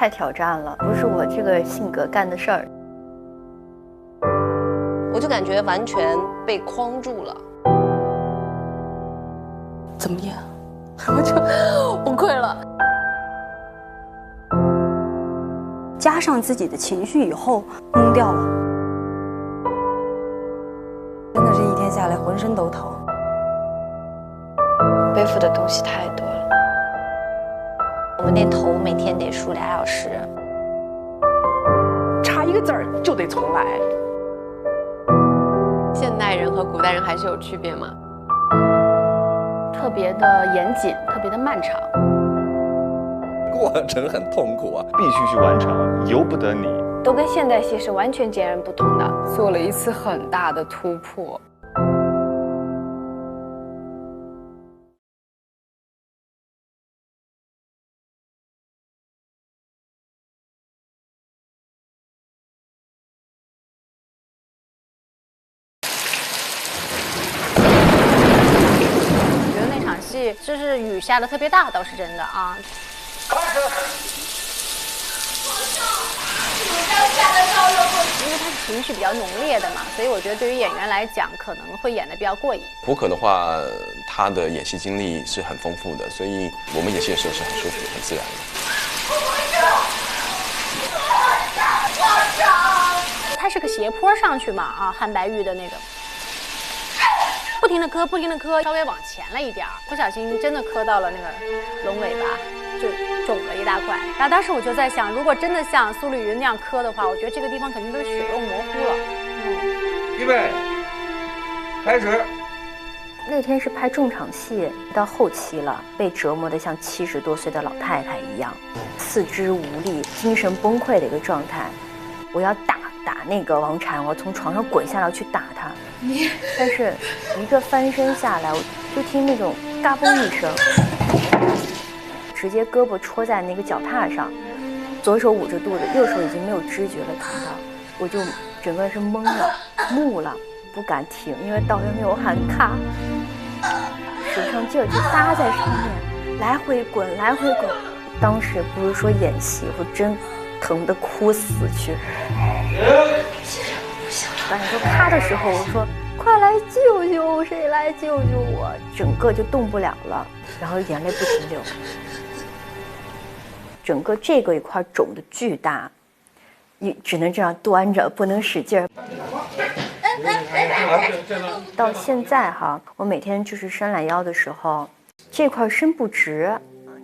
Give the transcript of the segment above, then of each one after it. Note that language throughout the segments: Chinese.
太挑战了，不是我这个性格干的事儿。我就感觉完全被框住了。怎么演？我就崩溃了。加上自己的情绪以后，懵掉了。真的是一天下来浑身都疼，背负的东西太多了。我们那头每天得梳2小时，差一个字儿就得重来。现代人和古代人还是有区别吗？特别的严谨，特别的漫长。过程很痛苦啊，必须去完成，由不得你。都跟现代戏是完全截然不同的。做了一次很大的突破。我觉得那场戏就是雨下的特别大，倒是真的啊。因为他是情绪比较浓烈的嘛，所以我觉得对于演员来讲可能会演得比较过瘾。胡可的话，他的演戏经历是很丰富的，所以我们演戏的时候是很舒服、很自然的。它是个斜坡上去嘛啊，汉白玉的那个，不停的磕，不停的磕，稍微往前了一点，不小心真的磕到了那个龙尾巴。就肿了一大块，然后当时我就在想，如果真的像苏丽云那样磕的话，我觉得这个地方肯定都血肉模糊了。预备，开始。那天是拍重场戏，到后期了，被折磨得像70多岁的老太太一样，四肢无力、精神崩溃的一个状态。我要打那个王禅，我从床上滚下来去打他，但是一个翻身下来，我就听那种嘎嘣一声。直接胳膊戳在那个脚踏上，左手捂着肚子，右手已经没有知觉了，疼到我就整个人是懵了、木了，不敢停，因为导演没有喊咔，手上劲儿就搭在上面，来回滚，来回滚。当时不是说演戏，我真疼得哭死去。导演说咔的时候，我说快来救救，谁来救救我？整个就动不了了，然后眼泪不停流。整个这个一块肿的巨大，你只能这样端着，不能使劲儿。到现在哈，我每天就是伸懒腰的时候，这块伸不直。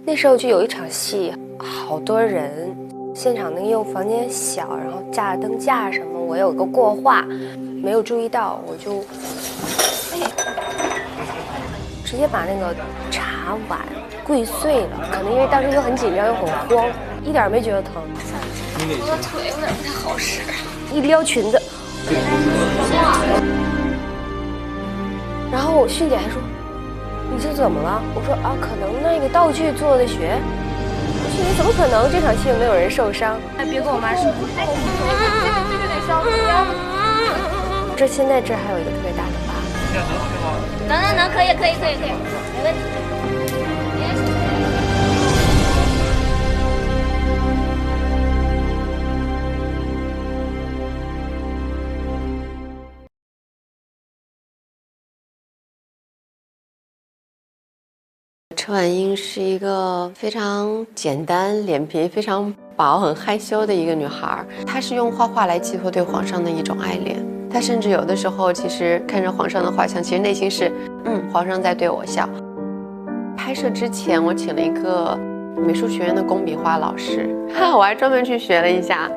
那时候就有一场戏，好多人，现场那个因为房间小，然后架了灯架什么，我有个过话，没有注意到，我就直接把那个茶碗跪碎了，可能因为当时又很紧张又很慌，一点没觉得疼。我的腿有点不太好使，一撩裙子，然后迅姐还说：“你这怎么了？”我说：“啊，可能那个道具做的血。”我说：“你怎么可能？这场戏又没有人受伤。”哎，别跟我妈说，这个得烧这现在这还有一个特别大的疤。能，可以，没问题。车婉英是一个非常简单、脸皮非常薄、很害羞的一个女孩。她是用画画来寄托对皇上的一种爱恋。她甚至有的时候，其实看着皇上的画像，其实内心是，皇上在对我笑。拍摄之前，我请了一个美术学院的工笔画老师，我还专门去学了一下。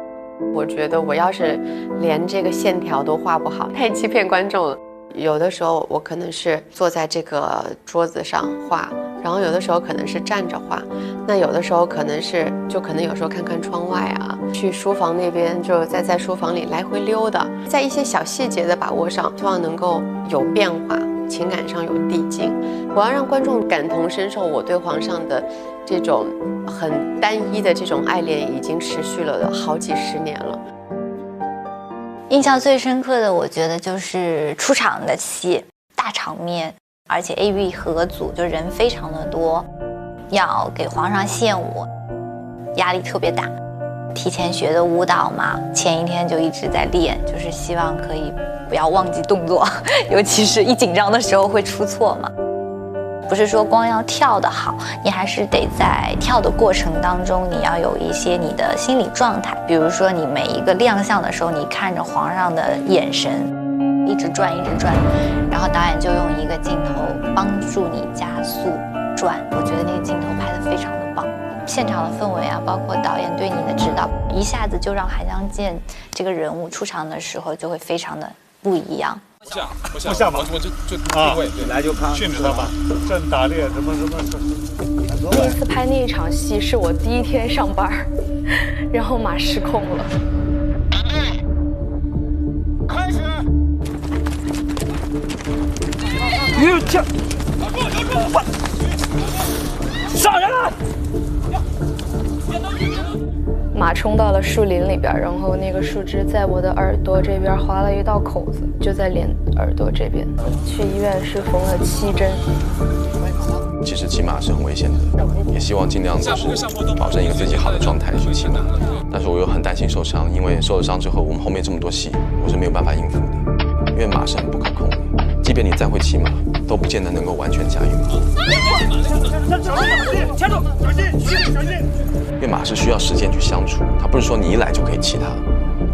我觉得我要是连这个线条都画不好，太欺骗观众了。有的时候我可能是坐在这个桌子上画，然后有的时候可能是站着画，那有的时候可能有时候看看窗外啊，去书房那边就在书房里来回溜达，在一些小细节的把握上，希望能够有变化，情感上有递进。我要让观众感同身受我对皇上的这种很单一的这种爱恋，已经持续了好几十年了。印象最深刻的，我觉得就是出场的戏，大场面，而且 AV 合组，就人非常的多，要给皇上献舞，压力特别大。提前学的舞蹈嘛，前一天就一直在练，就是希望可以不要忘记动作，尤其是一紧张的时候会出错嘛。不是说光要跳得好，你还是得在跳的过程当中，你要有一些你的心理状态。比如说你每一个亮相的时候，你看着皇上的眼神，一直转一直转，然后导演就用一个镜头帮助你加速转。我觉得那个镜头拍得非常的棒，现场的氛围啊，包括导演对你的指导，一下子就让韩湘剑这个人物出场的时候就会非常的不一样。不像吧？我就体会，来就看训斥他吧，正打猎什么。第一次拍那一场戏是我第一天上班，然后马失控了。开始。上人了！马冲到了树林里边，然后那个树枝在我的耳朵这边划了一道口子，就在脸耳朵这边。去医院是缝了7针。其实骑马是很危险的，也希望尽量就是保证一个自己好的状态去骑马。但是我又很担心受伤，因为受了伤之后，我们后面这么多戏，我是没有办法应付的。因为马是很不可控的，即便你再会骑马，都不见得能够完全驾驭马。牵住，小心，小心。因为马是需要时间去相处，它不是说你一来就可以骑它。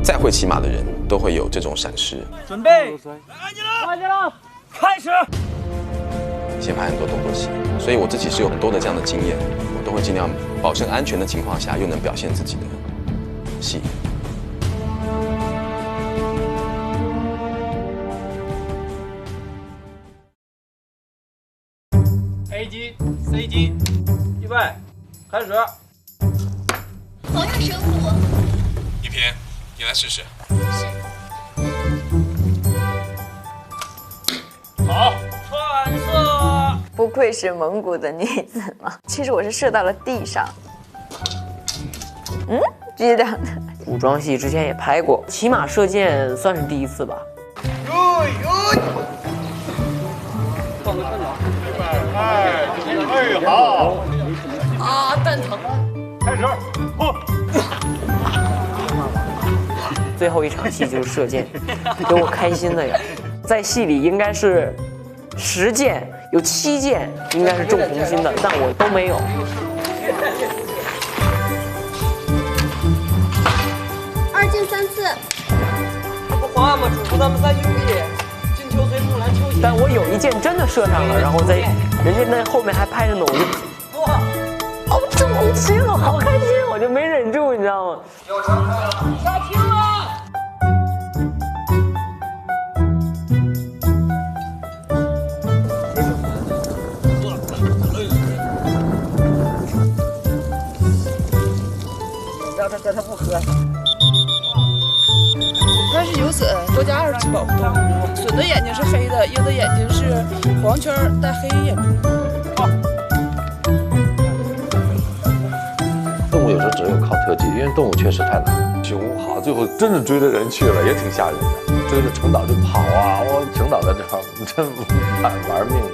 再会骑马的人都会有这种闪失。准备，来了，开始。先拍很多动作戏，所以我自己是有很多的这样的经验，我都会尽量保证安全的情况下，又能表现自己的戏。A 级、C 级，预备，开始。皇上神虎。一平，你来试试。好，穿射。不愧是蒙古的女子嘛，其实我是射到了地上。这样的。古装戏之前也拍过，骑马射箭算是第一次吧。哎，好。啊，蛋疼。开始，最后一场戏就是射箭，给我开心的呀！在戏里应该是10箭，有7箭应该是中红心的，但我都没有。2箭3刺。他不皇阿玛嘱咐咱们3兄弟进球随木兰秋瑾。但我有一箭真的射上了，然后在人家那后面还拍着呢，我就中红心了，好开心，我就没忍住，你知道吗？下停了。让他不喝。它是有隼，国家二级保护动物。隼的眼睛是黑的，鹰的眼睛是黄圈带黑眼珠。动物有时候只有靠特技，因为动物确实太难。熊好，最后真的追着人去了，也挺吓人的。追着程导就跑啊！我程导在这儿真玩命的。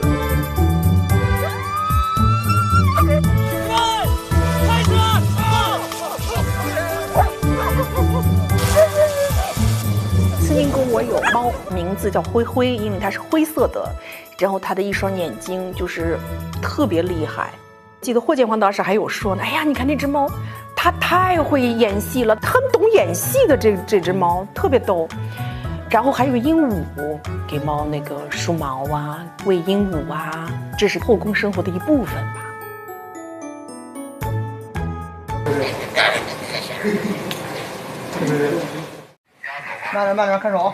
慈宁宫我有猫，名字叫灰灰，因为它是灰色的，然后它的一双眼睛就是特别厉害。记得霍建华当时还有说呢，哎呀，你看那只猫，它太会演戏了，很懂演戏的这只猫，特别逗。然后还有鹦鹉，给猫那个梳毛啊，喂鹦鹉啊，这是后宫生活的一部分吧。慢点，看手。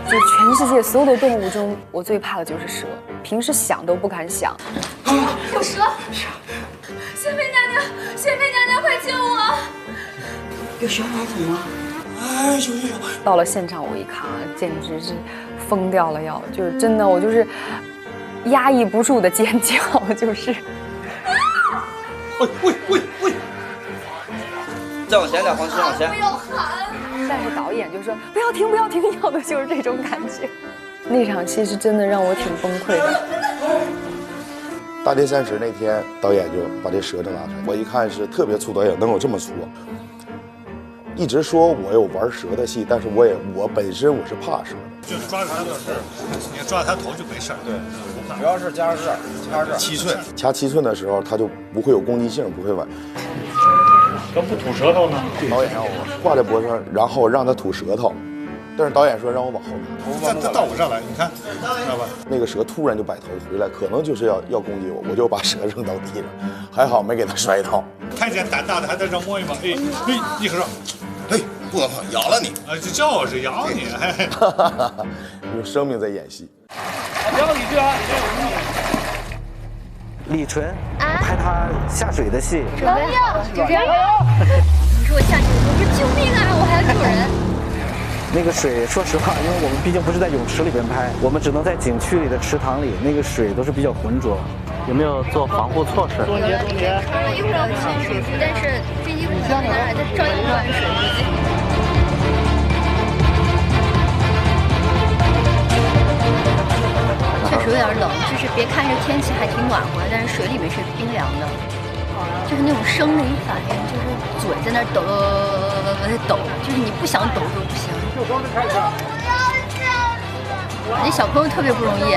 就全世界所有的动物中，我最怕的就是蛇，平时想都不敢想。有蛇！仙妃娘娘，仙妃娘娘，快救我！有小老虎吗？哎，有。到了现场我一看啊，简直是疯掉了要，就是真的，我就是压抑不住的尖叫，就是。喂！再往前点，黄师往前。不要喊！但是导演就说不要停，要的就是这种感觉。那场戏是真的让我挺崩溃的。大年30那天，导演就把这舌头拿出来，我一看是特别粗，导演能有这么粗？一直说我有玩蛇的戏，但是我本身我是怕蛇的。就是抓住他的是，你抓他头就没事儿。对，主要是加这儿7寸，掐7寸的时候，它就不会有攻击性，不会崴。怎么不吐舌头呢？导演让我挂在脖子上，然后让他吐舌头，但是导演说让我往后拿。再到我这儿来，你看，知道吧？那个蛇突然就摆头回来，可能就是要攻击我，我就把蛇扔到地上，还好没给他摔倒。看见胆大的还在这摸一摸，哎，一合上，哎，不能碰，咬了你！啊，就是咬你，用生命在演戏。别往里去啊！李纯拍他下水的戏。准备好了，准备好了。你说我下去，我说救命啊！我还要救人。那个水，说实话，因为我们毕竟不是在泳池里边拍，我们只能在景区里的池塘里，那个水都是比较浑浊。有没有做防护措施？穿了衣服要穿水服，但是这衣服穿在那儿还在照样灌水。确实有点冷，就是别看这天气还挺暖和，但是水里面是冰凉的，就是那种生理反应，就是嘴在那儿抖，就是你不想抖都不行。那小朋友特别不容易，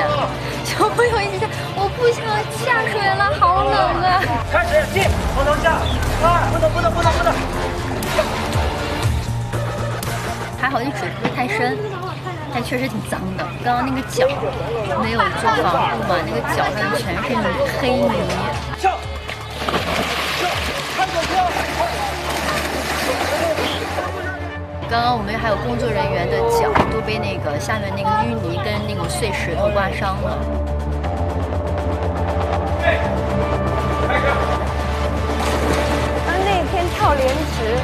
小朋友一直在，我不想下水了，好冷啊！开始进，往头下，2，不能。还好这水不是太深。但确实挺脏的。刚刚那个脚没有做防护嘛，那个脚上全是黑泥。刚刚我们还有工作人员的脚都被那个下面那个淤泥跟那个碎石头刮伤了。那天跳莲池。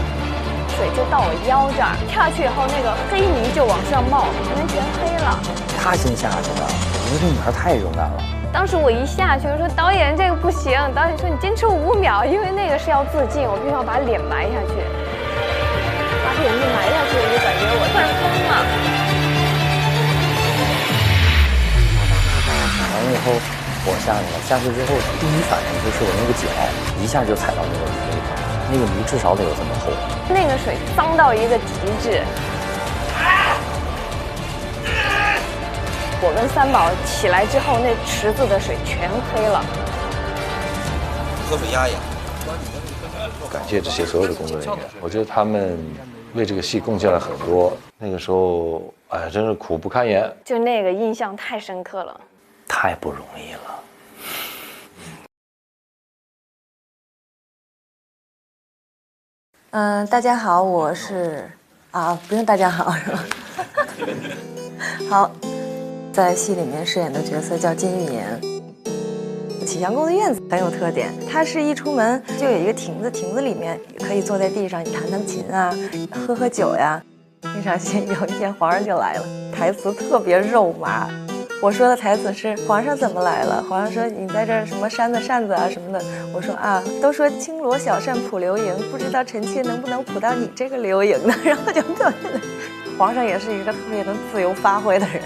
水就到我腰这儿，跳下去以后，那个黑泥就往上冒，人全黑了。他先下去的，我觉得这女孩太勇敢了。当时我一下去，我说导演这个不行，导演说你坚持5秒，因为那个是要自尽，我必须要把脸埋下去。把脸一埋下去，我就感觉我突然疯了。完了以后，我下去了，下去之后第一反应就是我那个脚一下就踩到那个泥里边。那个泥至少得有这么厚，那个水脏到一个极致。我跟三宝起来之后，那池子的水全黑了。喝水压一压。感谢这些所有的工作人员，我觉得他们为这个戏贡献了很多。那个时候，哎，真是苦不堪言。就那个印象太深刻了，太不容易了。大家好，我是不用大家好是吧？好，在戏里面饰演的角色叫金玉妍。启祥宫的院子很有特点，它是一出门就有一个亭子，亭子里面可以坐在地上，你弹弹琴啊，喝酒呀。那场戏有一天皇上就来了，台词特别肉麻。我说的台词是皇上怎么来了？皇上说你在这儿什么扇子扇子啊什么的。我说都说轻罗小扇扑流萤，不知道臣妾能不能扑到你这个流萤呢？然后就特别的，皇上也是一个特别能自由发挥的人。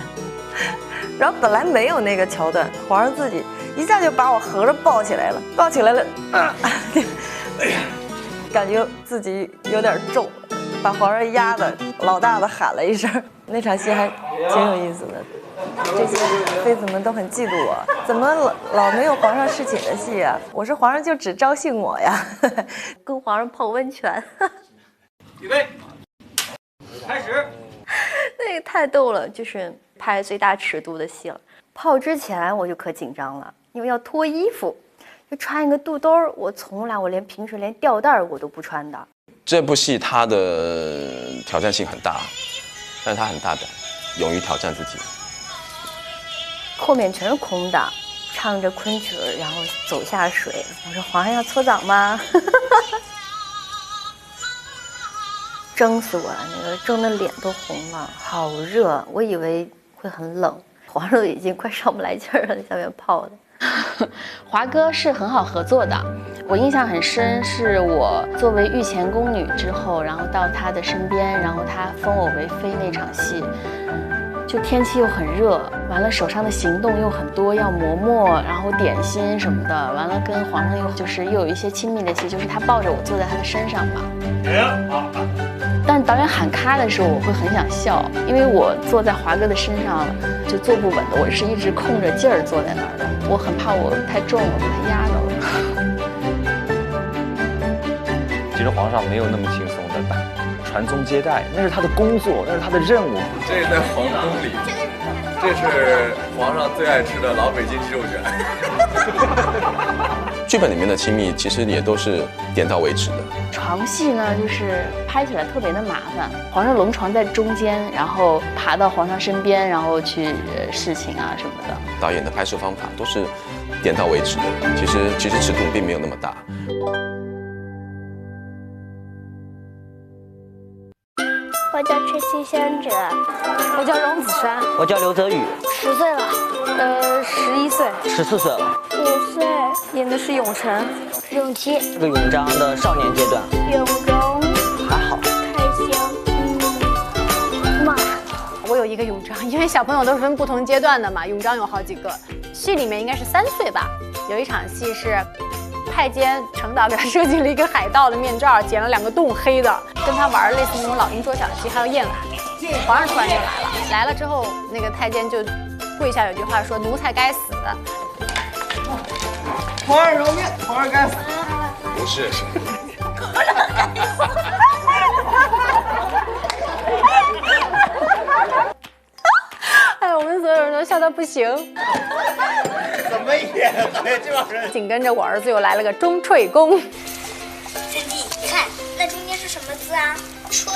然后本来没有那个桥段，皇上自己一下就把我合着抱起来了，感觉自己有点重，把皇上压的老大的喊了一声。那场戏还挺有意思的。这些妃子们都很嫉妒我，怎么老没有皇上侍寝的戏啊？我说皇上就只招幸我呀，跟皇上泡温泉。预备，开始。那个太逗了，就是拍最大尺度的戏了。泡之前我就可紧张了，因为要脱衣服，就穿一个肚兜，我连平时连吊带我都不穿的。这部戏它的挑战性很大，但是它很大胆，勇于挑战自己。后面全是空的，唱着昆曲儿，然后走下水。我说皇上要搓澡吗？蒸死我了，那个蒸的脸都红了，好热。我以为会很冷，皇上已经快上不来气儿了，在下面泡的。华哥是很好合作的，我印象很深，是我作为御前宫女之后，然后到他的身边，然后他封我为妃那场戏。就天气又很热，完了手上的行动又很多，要磨墨，然后点心什么的，完了跟皇上又有一些亲密的戏，就是他抱着我坐在他的身上嘛。但导演喊咔的时候，我会很想笑，因为我坐在华哥的身上就坐不稳的，我是一直控着劲儿坐在那儿的，我很怕我太重了把他压到了。其实皇上没有那么轻松的打，传宗接代那是他的工作，那是他的任务。这在皇宫里，这是皇上最爱吃的老北京鸡肉卷。剧本里面的亲密其实也都是点到为止的。床戏呢，就是拍起来特别的麻烦。皇上龙床在中间，然后爬到皇上身边，然后去侍寝啊什么的。导演的拍摄方法都是点到为止的，其实尺度并没有那么大。我叫陈新香者，我叫荣子珊，我叫刘泽宇10岁了，11岁，14岁了，5岁。演的是永成、永琪。这个永章的少年阶段，永荣还好，开心。妈，我有一个永章，因为小朋友都是分不同阶段的嘛，永章有好几个。戏里面应该是3岁吧，有一场戏是。太监程导给他设计了一个海盗的面罩，剪了2个洞黑的，跟他玩类似那种老鹰捉小鸡，还有燕尾。皇上突然就来了之后，那个太监就跪下有句话说：“奴才该死。”皇上饶命，皇上该死。不是。哎，我们所有人都笑到不行。怎么演？哎，这帮人。紧跟着我儿子又来了个钟馗功。师弟，你看那中间是什么字啊？翠。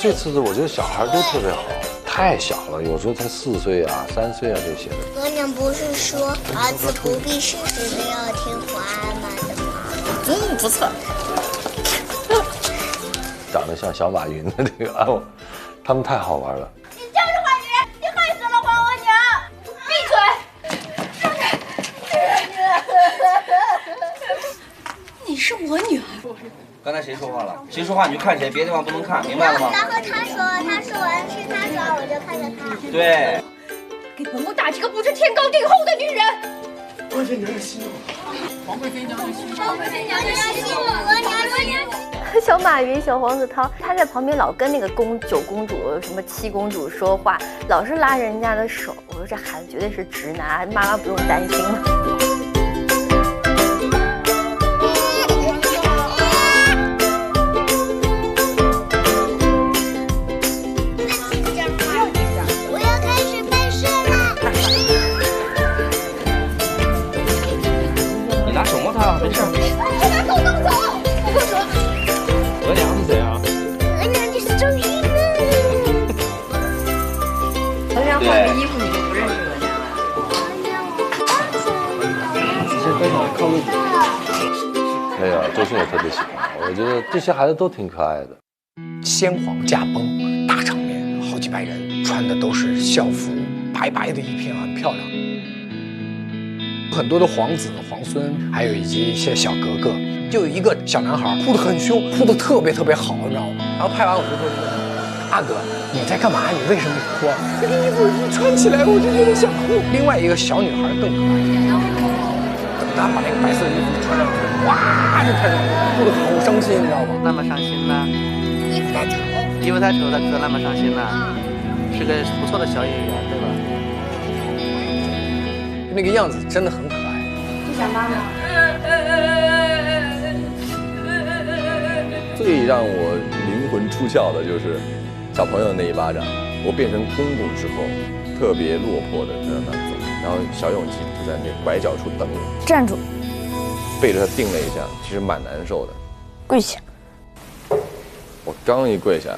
这次的我觉得小孩都特别好，太小了，有时候才4岁啊、3岁啊这些的。额娘不是说儿子不必事事都要听皇阿玛的吗？不错。长得像小马云的这个啊，他们太好玩了。你就是坏女人，你害死了皇额娘！闭嘴！你是我女儿。刚才谁说话了？谁说话你就看谁，别的地方不能看，明白了吗？然后他说完是他说，我就看着他。对。给本宫打击个不知天高地厚的女人。皇妃娘娘息怒，皇贵妃娘娘息怒，皇贵妃娘娘息怒，额娘息怒。小马云、小黄子韬，他在旁边老跟那个9公主、什么7公主说话，老是拉人家的手。我说这孩子绝对是直男，妈妈不用担心了。我要开始办事了。你拿手摸他，没事。我把狗弄走，我不说。额娘是谁啊？额娘就是周瑜呢。额娘换个衣服你就不认识额娘了。其实非常靠路。没有，周迅也特别喜欢，我觉得这些孩子都挺可爱的。先皇驾崩，大场面，好几百人，穿的都是校服，白白的一片，很漂亮。很多的皇子、皇孙，还有以及一些小格格，就有一个小男孩哭得很凶，哭得特别好，你知道吗？然后拍完我就说：“阿哥，你在干嘛？你为什么哭啊？这个衣服一穿起来，我就觉得想哭。”另外一个小女孩更可爱，等她把那个白色的衣服穿上去，哇，就开始哭得好伤心，你知道吗？那么伤心呢？衣服太丑，衣服太丑，他哭得那么伤心呢？是个不错的小演员，对吧？那个样子真的很可爱。不想妈妈。最让我灵魂出窍的就是小朋友那一巴掌。我变成公公之后，特别落魄的在那走，然后小永吉就在那拐角处等我。站住！背着他定了一下，其实蛮难受的。跪下！我刚一跪下，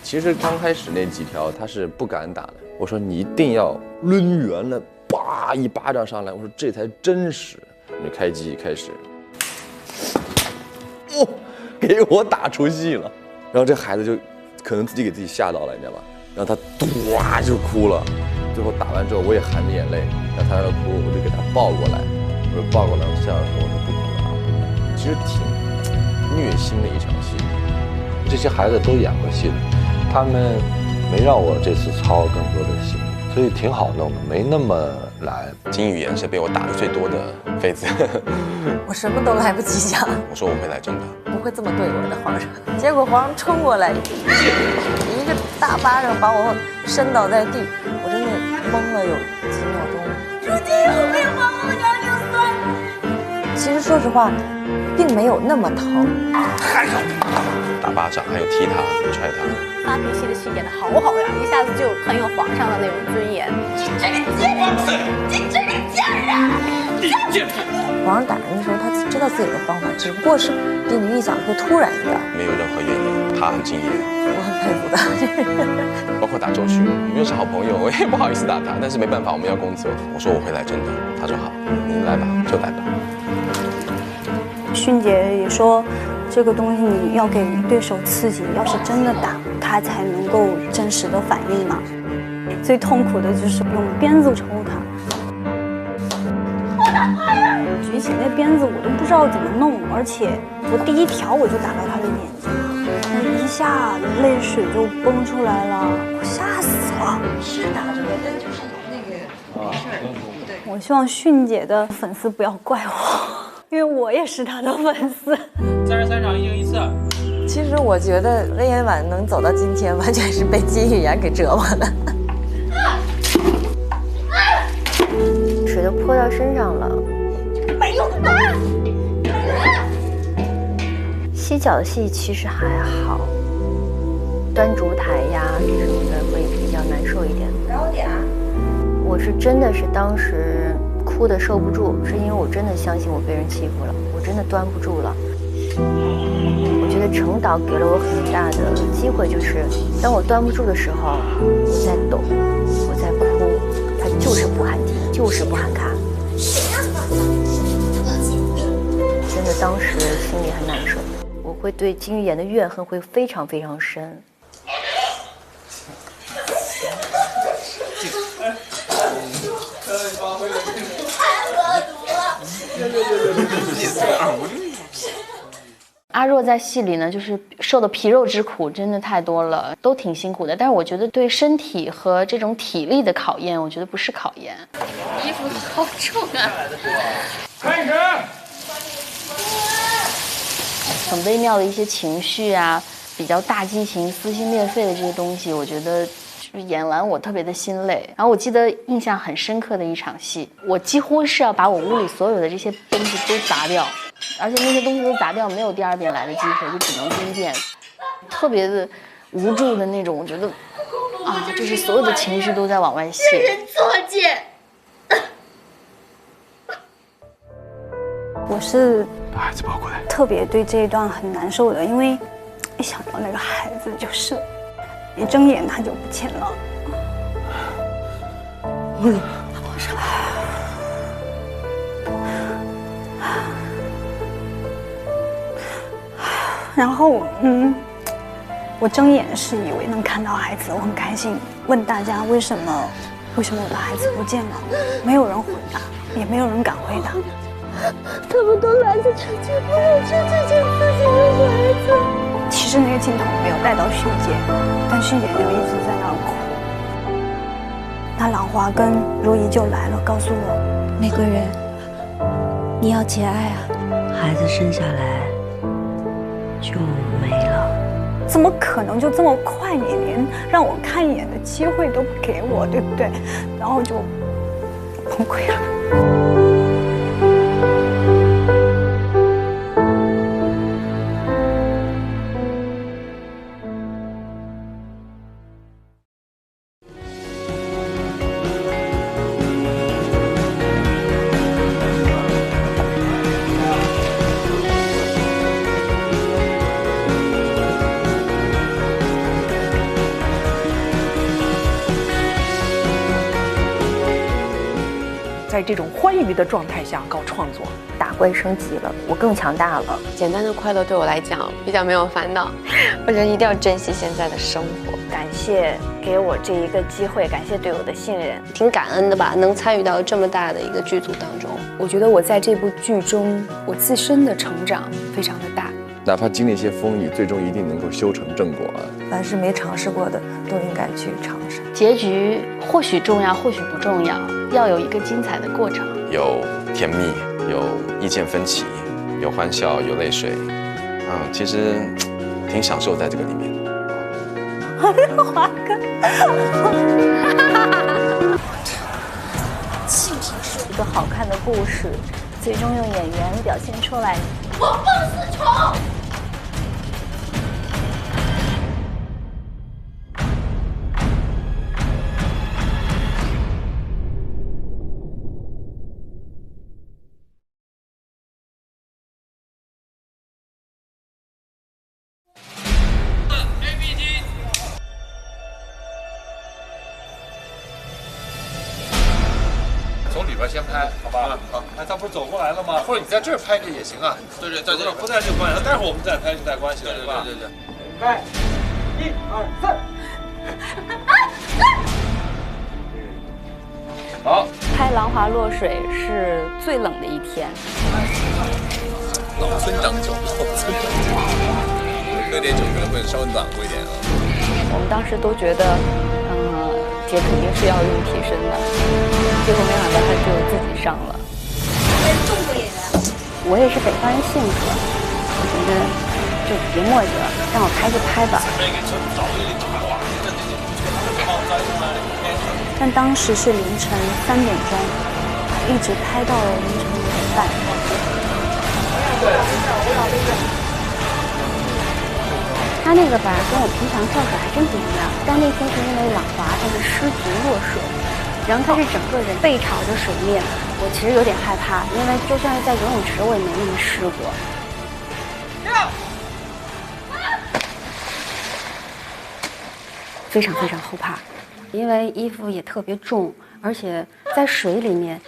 其实刚开始那几条他是不敢打的。我说你一定要抡圆了，叭一巴掌上来。我说这才真实。你开机开始，哦，给我打出戏了。然后这孩子就可能自己给自己吓到了，你知道吧？然后他哇就哭了。最后打完之后，我也含着眼泪，然后他让他哭，我就给他抱过来。我说抱过来，我笑着说：“我说不哭了啊，不哭了。”其实挺虐心的一场戏。这些孩子都演过戏的，他们没让我这次操更多的心，所以挺好弄的，没那么难。金语言是被我打的最多的妃子。我什么都来不及想，我说我会来真的，不会这么对我的皇上。结果皇上冲过来，一个大巴掌把我扇倒在地，我真的懵了有几秒钟。如今有没有帮我娘娘算？其实说实话，并没有那么疼。打巴掌，还有踢他、踹他。发脾气的戏演得好好呀，一下子就很有皇上的那种尊严。你这个贱人，你这个贱人！皇上打人的时候，他知道自己的方法，只不过是比你预想会突然一点。没有任何怨言，他很敬业，我很佩服他。包括打周迅，我们又是好朋友，我也不好意思打他，但是没办法，我们要工作。我说我会来真的，他说好，你来吧，就来吧。迅姐也说，这个东西你要给对手刺激，要是真的打，他才能够真实的反应嘛。最痛苦的就是用鞭子抽他。举起那鞭子，我都不知道怎么弄，而且我第一条我就打到他的眼睛，那一下泪水就崩出来了，我吓死了。是打着的，但就是那个没事儿。对，我希望迅姐的粉丝不要怪我，因为我也是她的粉丝。33场1赢1次。其实我觉得温言婉能走到今天，完全是被金语言给折磨的。水都泼到身上了，没用的。洗脚的戏其实还好，端烛台呀什么的会比较难受一点。高点。我是真的是当时哭的受不住，是因为我真的相信我被人欺负了，我真的端不住了。我觉得程导给了我很大的机会，就是当我端不住的时候，我在抖，我在哭，他就是不喊停，就是不喊卡。真的当时心里很难受，我会对金玉妍的怨恨会非常非常深。阿若在戏里呢，就是受的皮肉之苦真的太多了，都挺辛苦的。但是我觉得对身体和这种体力的考验，我觉得不是考验。衣服好重啊！开始。很微妙的一些情绪啊，比较大激情、撕心裂肺的这些东西，我觉得就是演完我特别的心累。然后我记得印象很深刻的一场戏，我几乎是要把我屋里所有的这些东西都砸掉。而且那些东西都砸掉，没有第二遍来的机会，就只能第一遍，特别的无助的那种。我觉得啊，就是所有的情绪都在往外泄。人作贱。我是把孩子抱过来，特别对这一段很难受的，因为一想到那个孩子，就是一睁眼他就不见了。然后我睁眼是以为能看到孩子，我很开心。问大家为什么我的孩子不见了？没有人回答，也没有人敢回答。他们都来自成全不了去成全自己的孩子。其实那个镜头没有带到迅姐，但迅姐就一直在那儿哭。那郎华跟如懿就来了，告诉我，玫瑰人，你要节哀啊，孩子生下来就没了。怎么可能就这么快？你连让我看一眼的机会都不给我，对不对？然后就崩溃了。在这种欢愉的状态下搞创作，打怪升级了，我更强大了。简单的快乐对我来讲比较没有烦恼，我觉得一定要珍惜现在的生活。感谢给我这一个机会，感谢对我的信任，挺感恩的吧，能参与到这么大的一个剧组当中。我觉得我在这部剧中，我自身的成长非常的大，哪怕经历一些风雨，最终一定能够修成正果啊！凡是没尝试过的，都应该去尝试。结局或许重要，或许不重要，要有一个精彩的过程。有甜蜜，有意见分歧，有欢笑，有泪水，其实挺享受在这个里面。华哥，性情是一个好看的故事，最终用演员表现出来。我放肆宠。从里边先拍，好吧？好，哎，他不是走过来了吗？或者你在这儿拍着也行啊。对，在这儿不在就关系，待会儿我们再拍就带关系了，对吧？对。开，1、2、3。好。拍《狼华落水》是最冷的一天。老村长酒，喝点酒可能会稍微暖和一点啊。我们当时都觉得，姐肯定是要用替身的。结果没想到他就自己上了。中国演员，我也是北方人性格，我觉得就别磨叽了，让我拍就拍吧。但当时是凌晨3点钟，一直拍到了凌晨5点半。他那个吧，跟我平常跳水还真不一样。但那天是因为朗华他是失足落水。然后他是整个人背朝着水面，我其实有点害怕，因为就算是在游泳池，我也没那么试过。非常非常后怕，因为衣服也特别重，而且在水里面，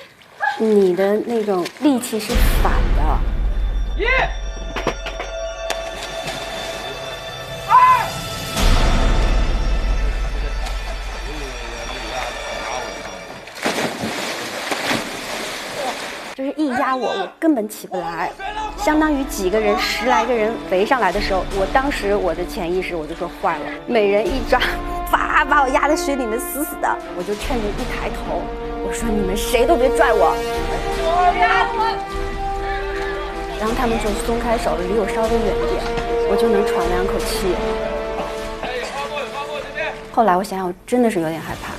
你的那种力气是反的。就是一压我根本起不来，相当于几个人10来个人围上来的时候，当时我的潜意识我就说坏了，每人一抓，啪把我压在水里面死死的，我就趁着一抬头，我说你们谁都别拽我，然后他们就松开手，离我稍微远一点，我就能喘2口气。后来我想想，我真的是有点害怕。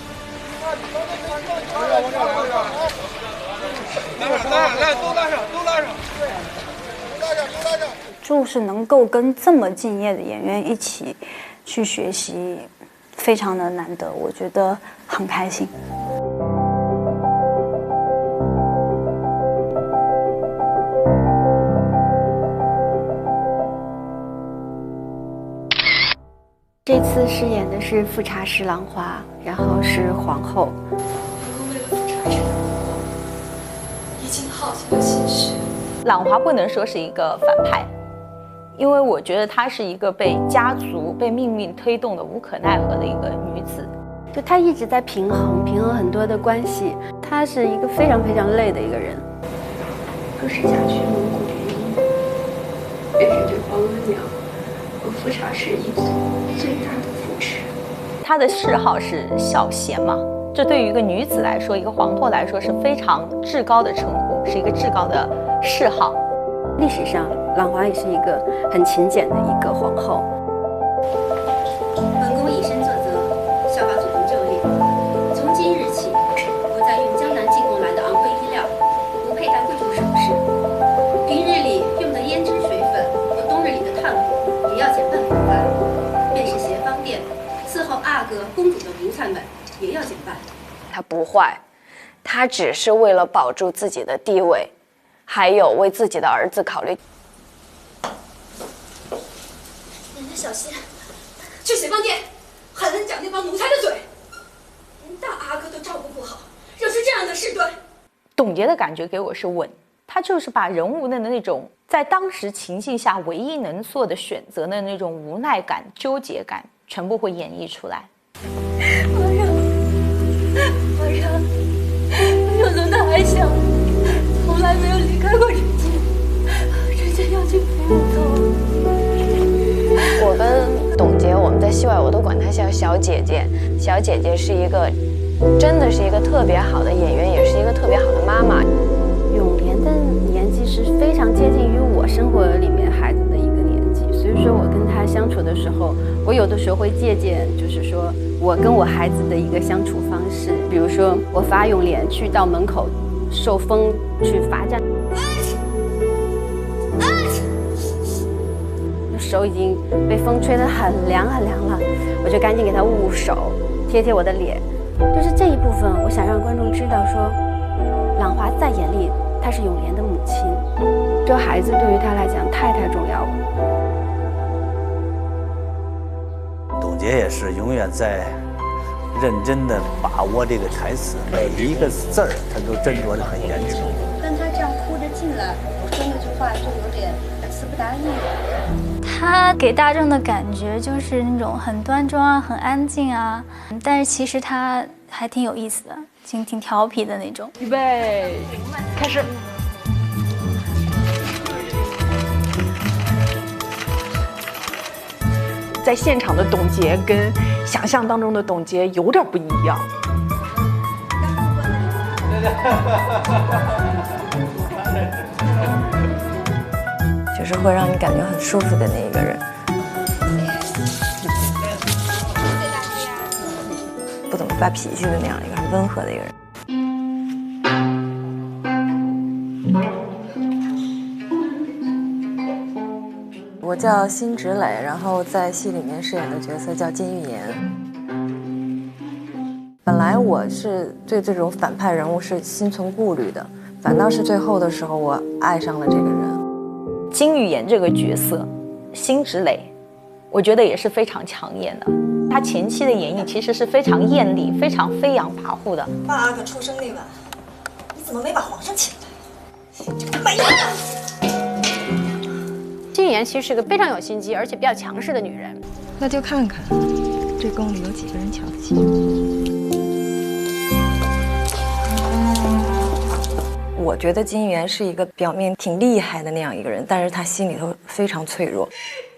来，都拉上！就是能够跟这么敬业的演员一起去学习，非常的难得，我觉得很开心。这次饰演的是富察氏郎华，然后是皇后。已经耗尽了心血。朗华不能说是一个反派，因为我觉得她是一个被家族、被命运推动的无可奈何的一个女子。就她一直在平衡很多的关系，她是一个非常非常累的一个人。若是嫁去蒙古联姻，便是对皇额娘和富察氏一族最大的扶持。她的谥号是孝贤嘛。这对于一个女子来说，一个皇后来说是非常至高的称呼，是一个至高的谥号。历史上，朗华也是一个很勤俭的一个皇后。本宫以身作则，效法祖宗旧例。从今日起，不再用江南进贡来的昂贵衣料，不佩戴贵重首饰。平日里用的胭脂水粉和冬日里的炭火也要减半补番。便是协芳殿伺候阿哥、公主的奴才们。也要减半。他不坏，他只是为了保住自己的地位，还有为自己的儿子考虑。奶奶小心，去协芳殿狠狠讲那帮奴才的嘴，连大阿哥都照顾不好，惹出这样的事端。董洁的感觉给我是稳，他就是把人物的那种在当时情境下唯一能做的选择的那种无奈感、纠结感，全部会演绎出来。皇上，幼奴的还小，从来没有离开过人间，人间要去陪我走。叫小姐姐。小姐姐是一个，真的是一个特别好的演员，也是一个特别好的妈妈。永莲的年纪是非常接近于我生活里面孩子的一个年纪，所以说我跟他相处的时候，我有的时候会借鉴，就是说我跟我孩子的一个相处方式。比如说，我罚永莲去到门口受风去罚站，手已经被风吹得很凉很凉了，我就赶紧给他捂捂手，贴贴我的脸。就是这一部分，我想让观众知道说，朗华在眼里，她是永莲的母亲。这孩子对于她来讲太重要了。董洁也是永远在认真的把握这个台词，每一个字儿她都斟酌得很严谨。但他这样哭着进来，我说那句话就有点词不达意。他给大众的感觉就是那种很端庄啊，很安静啊，但是其实他还挺有意思的，挺调皮的那种。预备，开始。在现场的董洁跟想象当中的董洁有点不一样。就是会让你感觉很舒服的那一个人，不怎么发脾气的那样一个很温和的一个人。我叫辛芷蕾，然后在戏里面饰演的角色叫金玉妍。本来我是对这种反派人物是心存顾虑的，反倒是最后的时候我爱上了这个人。金玉妍这个角色，辛芷蕾，我觉得也是非常抢眼的。她前期的演绎其实是非常艳丽、非常飞扬跋扈的。爸阿哥出生那晚，你怎么没把皇上请来？这个没用！金玉妍其实是个非常有心机，而且比较强势的女人。那就看看这宫里有几个人瞧得起你。我觉得金玉妍是一个表面挺厉害的那样一个人，但是她心里头非常脆弱。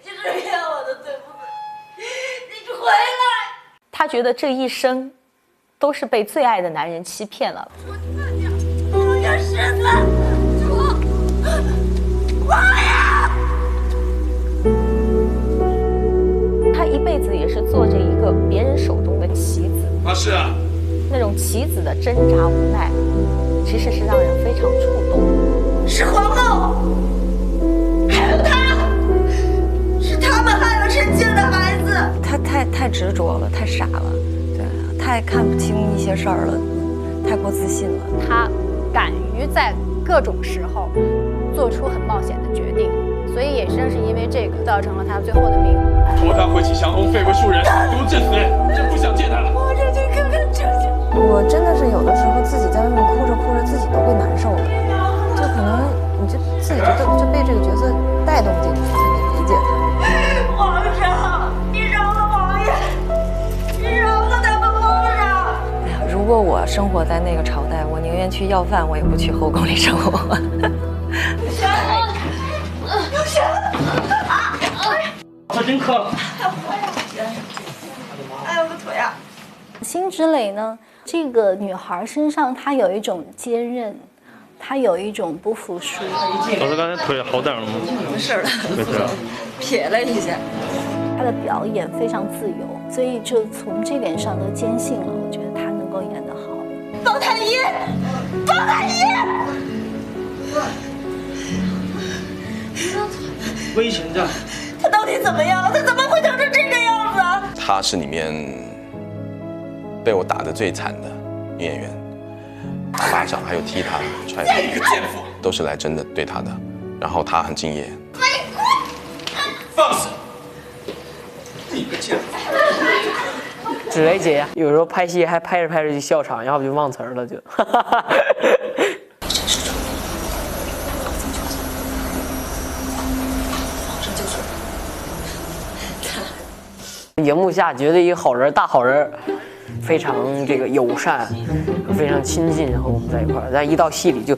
你是骗我的，对不对？你回来！她觉得这一生都是被最爱的男人欺骗了。我要身份，我呀！她一辈子也是做着一个别人手中的棋子。啊，是啊。那种棋子的挣扎无奈。其实是让人非常触动。是皇后，还有他，是他们害了沈静的孩子。他太执着了，太傻了，对，太看不清一些事儿了，太过自信了。他敢于在各种时候做出很冒险的决定，所以也正是因为这个，造成了他最后的命运。托他回起降龙，废为庶人，独自死，朕不想见他了。我这就看看这就。我真的是有的时候自己在外面哭着哭着，自己都会难受的，就可能你就自己就被这个角色带动进去，你理解他。皇上，你饶了王爷，你饶了他们皇上。哎呀，如果我生活在那个朝代，我宁愿去要饭，我也不去后宫里生活。有血！他真磕了。哎，我的腿啊！辛芷蕾呢？这个女孩身上她有一种坚韧，她有一种不服输。老师刚才腿好点了吗？没事了，没事了，撇了一下。她的表演非常自由，所以就从这点上都坚信了，我觉得她能够演得好。包太医，包太医！微臣着。他到底怎么样了？他怎么会长成这个样子啊？他是里面被我打得最惨的女演员，打巴掌还有踢他、踹他，都是来真的对他的。然后他很敬业。放肆！你个贱妇！芷蕾姐有时候拍戏还拍着拍着就笑场，要不就忘词了就。荧幕下觉得一个好人，大好人，非常这个友善，非常亲近，然后我们在一块儿，但一到戏里就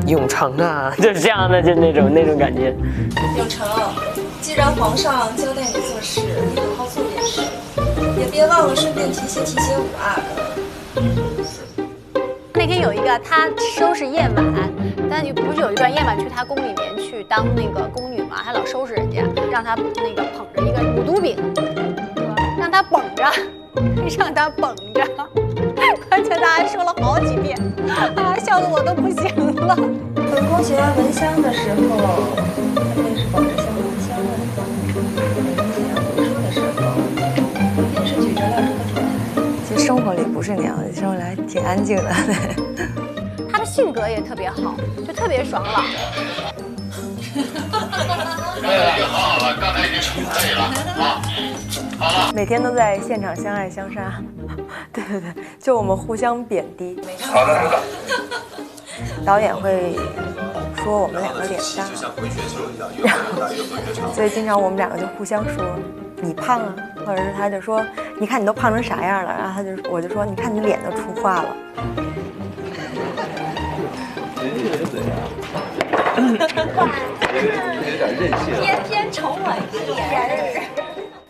永成啊，就是这样的，就那种感觉。永成，既然皇上交代你做事，你好好做点事，也别忘了顺便提携我啊。那天有一个他收拾夜晚，但不是有一段夜晚去他宫里面去当那个宫女嘛，他老收拾人家，让他那个捧着一个五毒饼，让他捧着，让他捧着，而且他还说了好几遍，啊，笑得我都不行了。本宫喜欢闻香的时候，他便是捧着香闻香的；本宫喜欢读书的时候，便是举着蜡烛的状态。其实生活里不是那样的，生活里还挺安静的。他的性格也特别好，就特别爽朗。好了，刚才已经充沛了啊！好了，每天都在现场相爱相杀，对，就我们互相贬低。好的，导演会说我们两个脸大，所以经常我们两个就互相说你胖啊，或者是他就说你看你都胖成啥样了，然后我就说你看你脸都出化了。有点任性，偏偏宠我一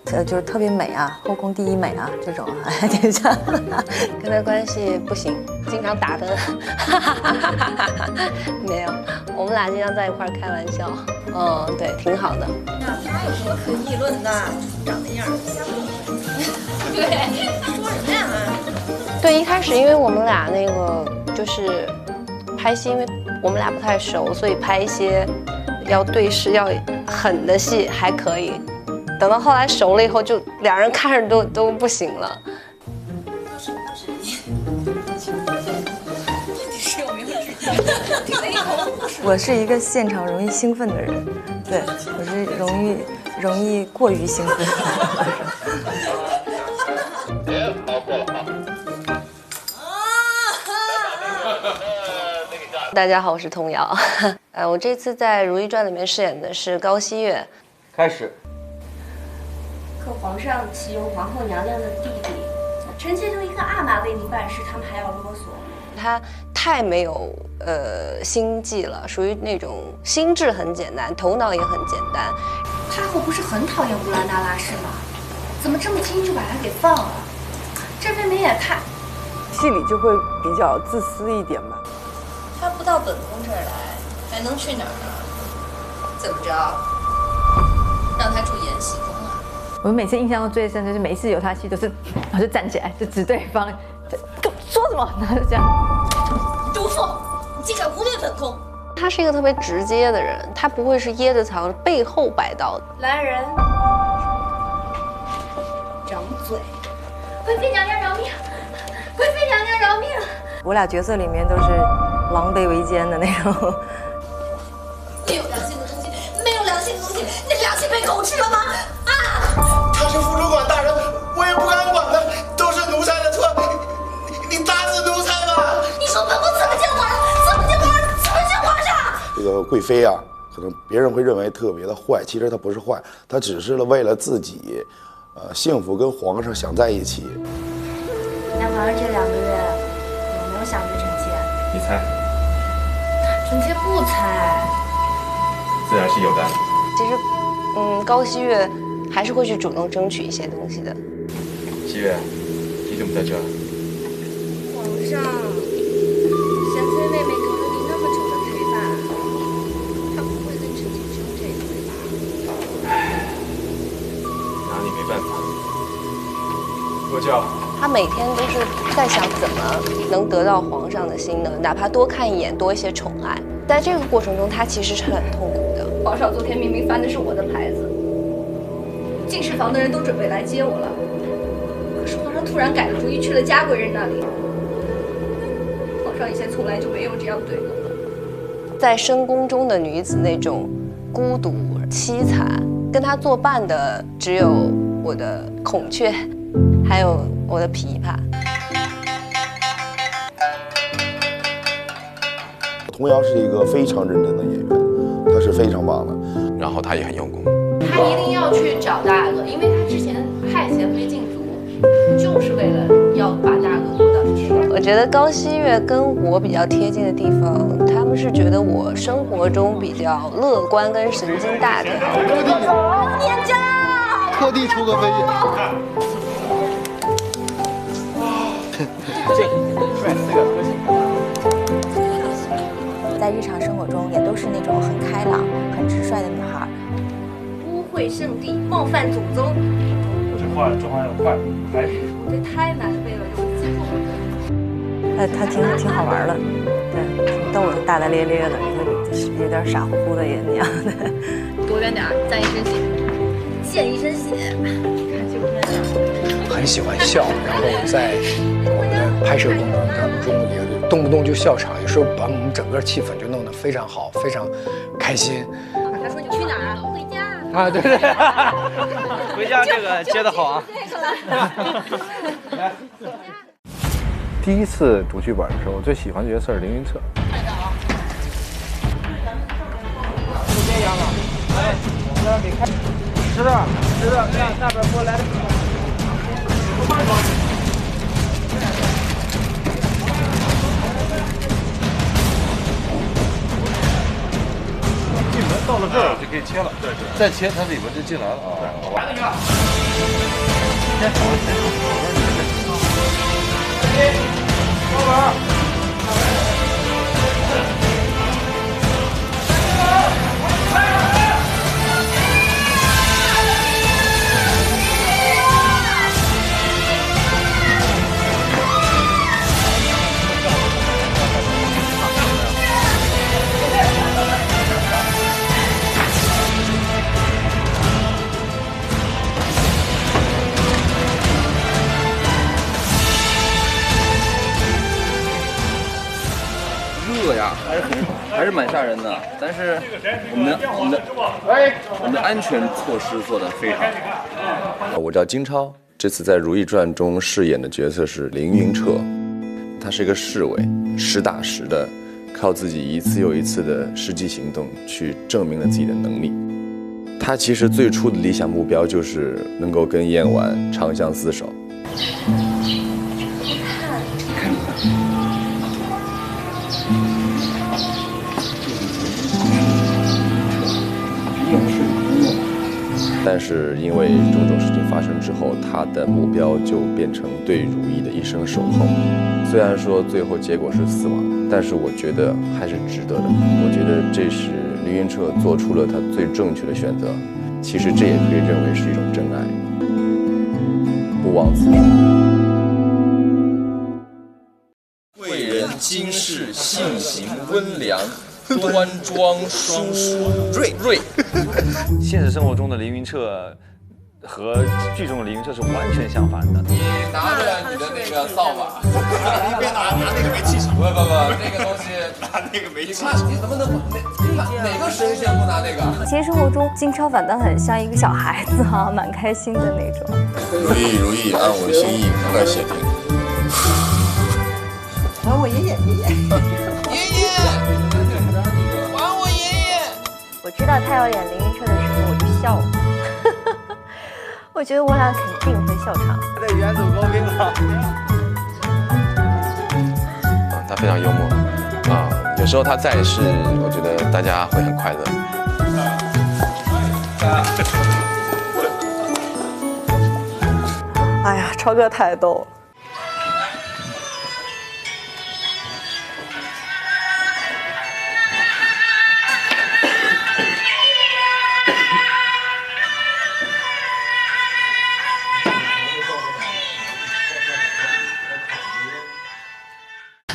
点，就是特别美啊，后宫第一美啊，这种还挺像的。跟他关系不行，经常打的，没有，我们俩经常在一块开玩笑，对，挺好的。那他有什么可议论的？长那样，瞎对，说什么呀？对，一开始因为我们俩那个就是拍戏，因为我们俩不太熟，所以拍一些要对视、要狠的戏还可以。等到后来熟了以后，就两人看着都不行了。我是一个现场容易兴奋的人，对，我是容易过于兴奋。好过了大家好，我是童瑶。我这次在《如懿传》里面饰演的是高羲月。开始。可皇上岂有皇后娘娘的弟弟？臣妾就一个阿玛为您办事，他们还要啰嗦。他太没有心计了，属于那种心智很简单，头脑也很简单。太后不是很讨厌乌拉那拉氏吗？怎么这么轻就把他给放了？这未免也太……戏里就会比较自私一点吧。他不到本宫这儿来，还能去哪儿呢？怎么着？让他住延禧宫啊？我每次印象中最深就是每一次有他戏都是，我就站起来就指对方，跟我说什么，然后就这样。毒妇，你竟敢污蔑本宫！他是一个特别直接的人，他不会是掖着藏着背后摆刀。来人，掌嘴！贵妃娘娘饶命！贵妃娘娘饶命！我俩角色里面都是狼狈为奸的那种。没有良心的东西，没有良心的东西，你的良心被狗吃了吗？啊！他是副主管大人，我也不敢管他，都是奴才的错。你打死奴才吧！你说本宫怎么见皇上？怎么见皇上？怎么见皇上？这个贵妃啊，可能别人会认为特别的坏，其实她不是坏，她只是为了自己，幸福跟皇上想在一起。那皇上这2个月有没有想着臣妾？你猜？臣妾不猜。自然是有的。其实，高羲月还是会去主动争取一些东西的。羲月，你怎么在这？皇上，贤妃妹妹得了你那么久的陪伴，她不会跟臣妾争这一回吧？拿你没办法。坐轿。他每天都是在想怎么能得到皇上的心呢？哪怕多看一眼，多一些宠爱。在这个过程中，他其实是很痛苦的。皇上昨天明明翻的是我的牌子，进士房的人都准备来接我了，可是皇上突然改了主意，去了嘉贵人那里。皇上以前从来就没有这样对我。在深宫中的女子那种孤独凄惨，跟他作伴的只有我的孔雀，还有我的琵琶。童瑶是一个非常认真的演员，她是非常棒的，然后她也很用功。他一定要去找大阿哥，因为他之前派贤妃进族，就是为了要把大阿哥夺到。我觉得高希月跟我比较贴近的地方，他们是觉得我生活中比较乐观跟神经大条。念家，特地出个飞眼。在日常生活中也都是那种很开朗、很直率的女孩。污秽圣地，冒犯祖宗。这话要快，还是我这太难背了，这个字。他挺好玩的，对，挺逗的，大大咧咧的，有点傻乎乎的也那样的。躲远点，沾一身血，溅一身血。看纪录片啊。很喜欢笑，然后在我们的拍摄过程当中，也动不动就笑场，有时候把我们整个气氛就弄得非常好，非常开心。他说你去哪儿啊？回家。啊，对对。回家这个接得好啊。第一次读剧本的时候，我最喜欢的角色是凌云彻。就这样了，哎，我们给开，吃的，让那边给我来。进门到了这儿就可以切了，对，再切它里边就进来了啊。来一个，先手，高本。热呀，还是蛮吓人的。但是我们的安全措施做得非常好。我叫金超，这次在《如懿传》中饰演的角色是凌云彻，他是一个侍卫，实打实的靠自己一次又一次的实际行动去证明了自己的能力。他其实最初的理想目标就是能够跟燕婉长相厮守。但是因为种种事情发生之后，他的目标就变成对如懿的一生守候。虽然说最后结果是死亡，但是我觉得还是值得的。我觉得这是凌云彻做出了他最正确的选择。其实这也可以认为是一种真爱，不枉此生。贵人今世性行温良。端庄淑瑞，现实生活中的凌云彻和剧中的凌云彻是完全相反的。你拿着你的那个扫把，你别拿那个没气场。不，那个东西拿那个没气场。你怎么能哪个神仙不拿那个？其实生活中金超反倒很像一个小孩子哈，蛮开心的那种。如懿，按我的心意，赶快写定。还我爷爷。我知道他要演凌云彻的时候，我就笑了。我觉得我俩肯定会笑场。这远走高飞了。他非常幽默啊，有时候他在世，我觉得大家会很快乐。哎呀，超哥太逗了。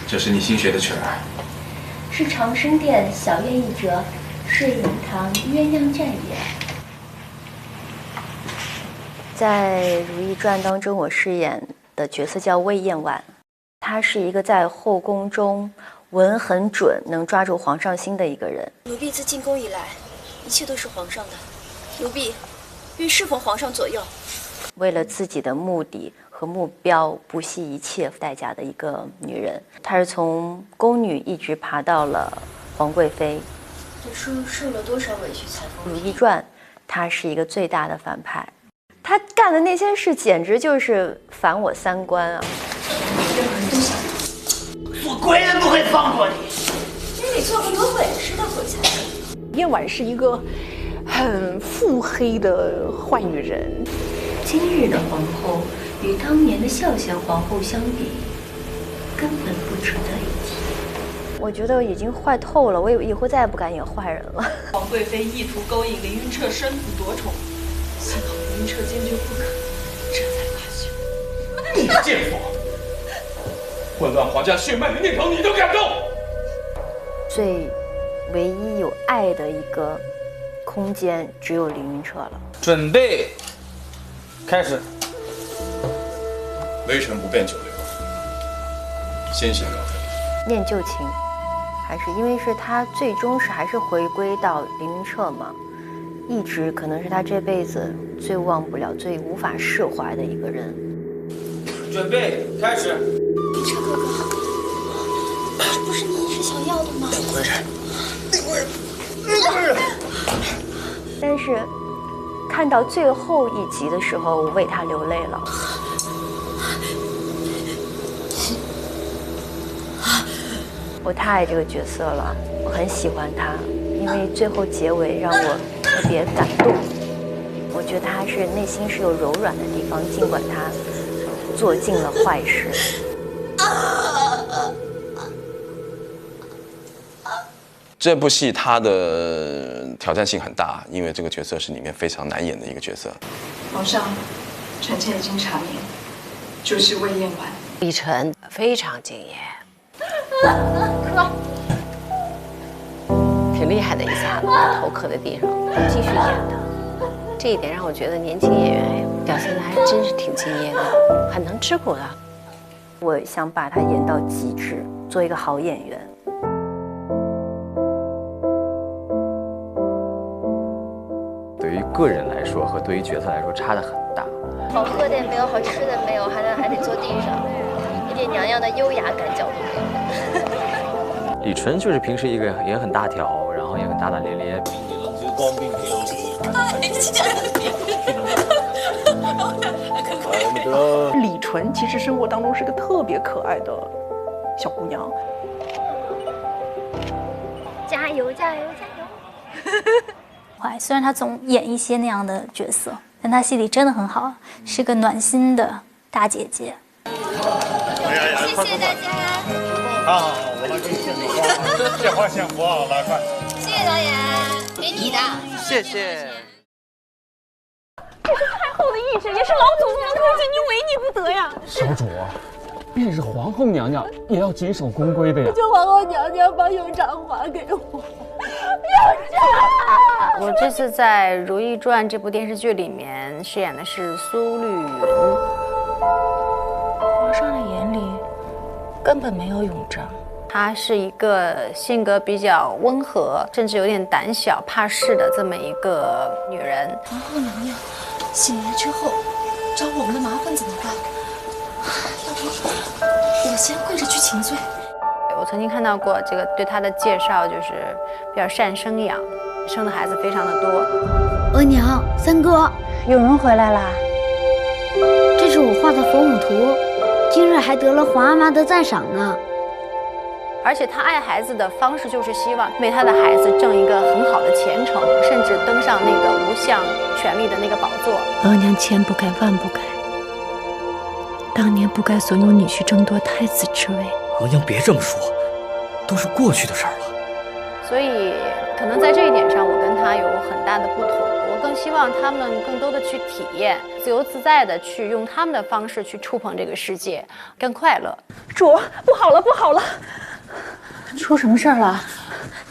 这是你新学的曲儿？是长生殿小宴一折，睡云堂鸳鸯战也。在《如懿传》当中，我饰演的角色叫魏燕婉，她是一个在后宫中文很准，能抓住皇上心的一个人。奴婢自进宫以来，一切都是皇上的，奴婢愿侍奉皇上左右。为了自己的目的和目标不惜一切代价的一个女人，她是从宫女一直爬到了皇贵妃。你说受了多少委屈才《如懿传》，她是一个最大的反派，她干的那些事简直就是反我三观啊！任何人都想做鬼人不会放过你。你得做个有本事的鬼才行。燕婉是一个很腹黑的坏女人。今日的皇后与当年的孝贤皇后相比，根本不值得一提。我觉得已经坏透了，我以后再也不敢演坏人了。皇贵妃意图勾引凌云彻生子夺宠，幸好凌云彻坚决不肯，这才罢休。你贱妇！混乱皇家血脉的念头你都敢动？最唯一有爱的一个空间只有凌云彻了。准备，开始。微臣不便久留，先行告退。念旧情，还是因为是他最终还是回归到凌云彻嘛，一直可能是他这辈子最忘不了、最无法释怀的一个人。准备，开始。凌彻哥哥，这不是你一直想要的吗？李贵人，但是看到最后一集的时候，我为他流泪了。我太爱这个角色了，我很喜欢他，因为最后结尾让我特别感动。我觉得他是内心是有柔软的地方，尽管他做尽了坏事。这部戏它的挑战性很大，因为这个角色是里面非常难演的一个角色。皇上，臣妾已经查明，就是魏燕婉。李晨非常敬业，挺厉害的，一下子把头磕在地上，继续演的。这一点让我觉得年轻演员表现的还真是挺敬业的，很能吃苦的。我想把他演到极致，做一个好演员。对于个人来说和对于角色来说差得很大。好喝的也没有，好吃的没有，还得坐地上，一点娘娘的优雅感角都没有。李纯就是平时一个也很大条，然后也很大大咧咧。李纯其实生活当中是个特别可爱的小姑娘。加油加油加油！虽然他总演一些那样的角色，但他戏里真的很好，是个暖心的大姐姐。谢谢大家。好，我们给献个花，献花献福啊，来快！谢谢导演，给你的。谢谢。这是太后的懿旨，也是老祖宗的规矩，你违逆不得呀！小主，便是皇后娘娘也要谨守宫规的呀。求皇后娘娘把永璋还给我。永璋！我这次在《如懿传》这部电视剧里面饰演的是苏绿云。皇上的眼里根本没有永璋。她是一个性格比较温和，甚至有点胆小怕事的这么一个女人。皇后娘娘醒来之后找我们的麻烦怎么办？要不我先跪着去请罪。我曾经看到过这个对她的介绍，就是比较善生养，生的孩子非常的多。额娘，三哥，有人回来啦！这是我画的佛母图，今日还得了皇阿玛的赞赏呢。而且他爱孩子的方式就是希望为他的孩子挣一个很好的前程，甚至登上那个无相权力的那个宝座。额娘千不该万不该，当年不该怂恿女婿争夺太子之位。额娘别这么说，都是过去的事儿了。所以可能在这一点上，我跟他有很大的不同。我更希望他们更多的去体验，自由自在的去用他们的方式去触碰这个世界，更快乐。主，不好了，不好了！出什么事儿了？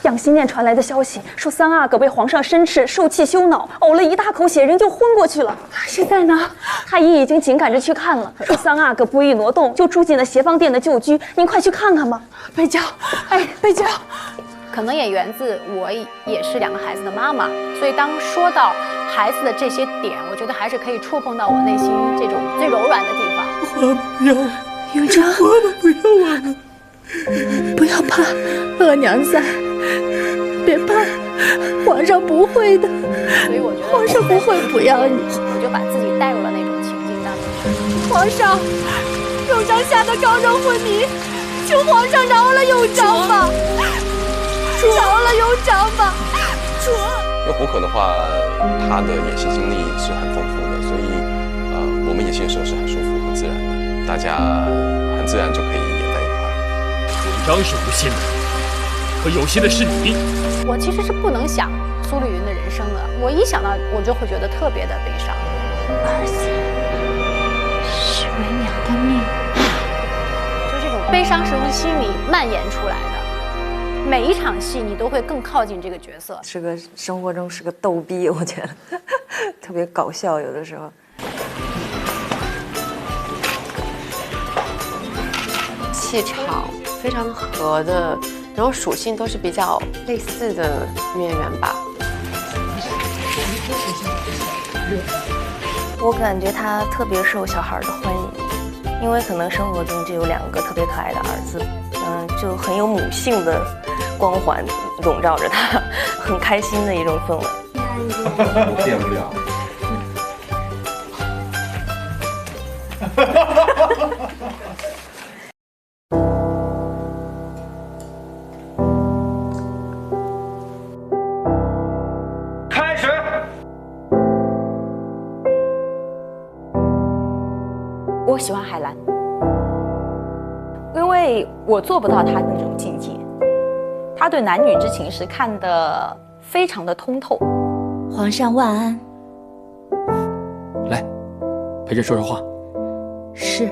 养心殿传来的消息说，三阿哥被皇上申斥，受气羞恼，呕了一大口血，人就昏过去了。现在呢，太医已经紧赶着去看了，说三阿哥不易挪动，就住进了协芳殿的旧居。您快去看看吧。贝娇，哎，贝娇，可能也源自我也是2个孩子的妈妈，所以当说到孩子的这些点，我觉得还是可以触碰到我内心这种最柔软的地方。我不要，永璋，我们不要我们。不要怕，额娘在，别怕，皇上不会的。所以我觉得皇上不会不要你。我就把自己带入了那种情境当中。皇上，重伤下的高中昏迷，求皇上饶了永璋吧！饶了永璋吧！主。因为胡可的话，他的演戏经历是很丰富的，所以我们演戏的时候是很舒服、很自然的，大家很自然就可以演在一块儿。永璋是无心的，可有心的是你。我其实是不能想苏丽云的人生的，我一想到我就会觉得特别的悲伤。儿子是为娘的命，就这种悲伤是从心里蔓延出来的。每一场戏你都会更靠近这个角色，是个生活中是个逗逼，我觉得特别搞笑，有的时候。气场非常合的，然后属性都是比较类似的女演员吧。我感觉他特别受小孩的欢迎，因为可能生活中就有2个特别可爱的儿子，就很有母性的光环笼罩着他，很开心的一种氛围。变不了。开始。我喜欢海兰，因为我做不到她那种境界。她对男女之情是看得非常的通透。皇上万安。来，陪朕说说话。是。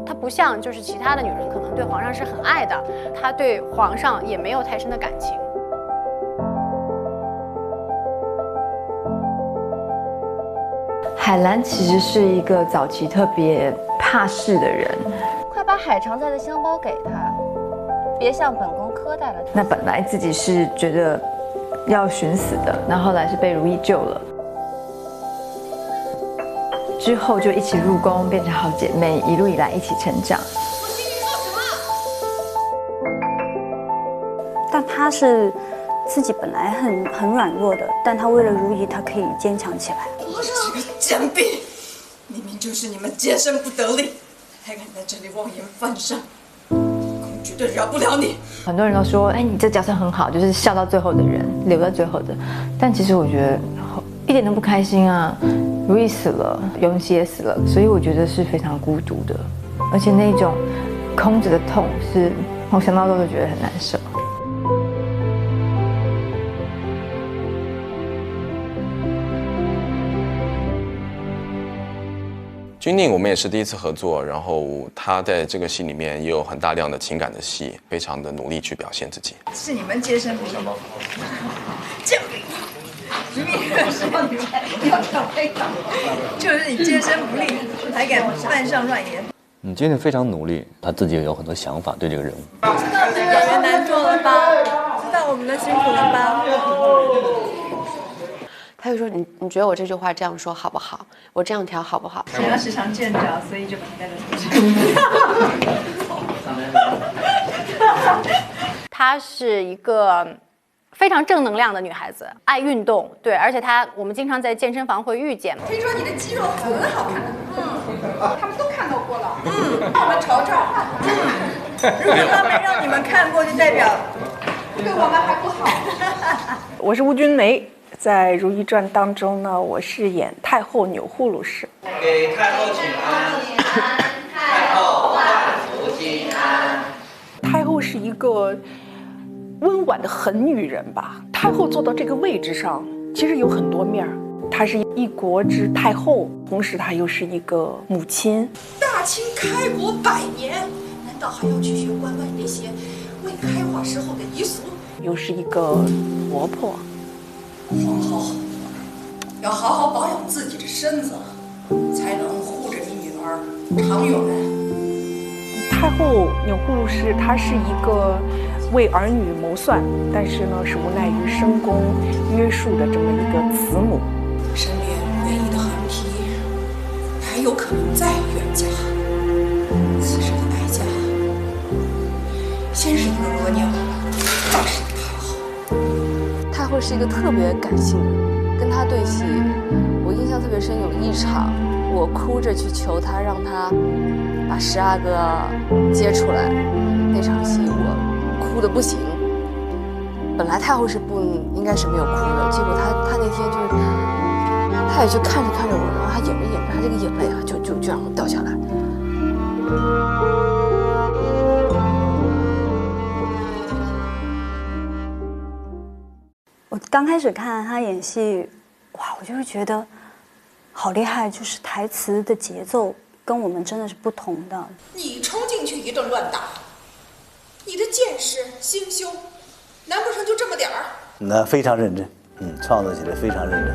她不像就是其他的女人，可能对皇上是很爱的，她对皇上也没有太深的感情。海兰其实是一个早期特别怕事的人。快把海常在的香包给他，别向本宫苛待了他。那本来自己是觉得要寻死的，那后来是被如懿救了，之后就一起入宫，变成好姐妹，一路以来一起成长。但他是自己本来很软弱的，但他为了如懿，他可以坚强起来。皇上，这个贱婢，明明就是你们洁身不得力，还敢在这里妄言犯上，公绝对饶不了你。很多人都说，哎，你这角色很好，就是笑到最后的人，留到最后的。但其实我觉得一点都不开心啊。如懿死了，永琪也死了，所以我觉得是非常孤独的，而且那种空着的痛是，我想到都觉得很难受。君宁我们也是第一次合作，然后他在这个戏里面也有很大量的情感的戏，非常的努力去表现自己。是你们洁身不利，贱婢。明明说你们要搞黑搞，就是你洁身不利，还敢犯上乱言。今天非常努力，他自己也有很多想法对这个人物。知道这个演员难做了吧？知道我们的辛苦了吧？他就说你觉得我这句话这样说好不好？我这样调好不好？想要时常见着，所以就把它带到头上。她是一个非常正能量的女孩子，爱运动，对，而且我们经常在健身房会遇见。听说你的肌肉很好看，他们都看到过了，我们瞅瞅，如果他没让你们看过，就代表对我们还不好。我是吴君梅。在《如懿传》当中呢，我饰演太后钮祜禄氏。给太后请安，太后万福金安。太后是一个温婉的狠女人吧。太后坐到这个位置上，其实有很多面儿。她是一国之太后，同时她又是一个母亲。大清开国100年，难道还要去学关外那些未开化时候的遗俗？又是一个婆婆。皇后要好好保养自己的身子，才能护着你女儿长远。太后钮祜禄氏，她是一个为儿女谋算，但是呢是无奈于深宫约束的这么一个慈母。身边唯一的横批，还有可能再远嫁。此时的哀家，先是一个额娘，再是太后。太后是一个特别感性的人，跟跟他对戏，我印象特别深，有一场我哭着去求他，让他把12个接出来。那场戏我哭得不行，本来太后是应该是没有哭的，结果他那天就是他也去看着我，然后他演着演着，他这个眼泪啊就这样掉下来。我刚开始看他演戏，哇，我就是觉得好厉害，就是台词的节奏跟我们真的是不同的。你冲进去一顿乱打，你的见识、心胸，难不成就这么点儿？那非常认真，创作起来非常认真。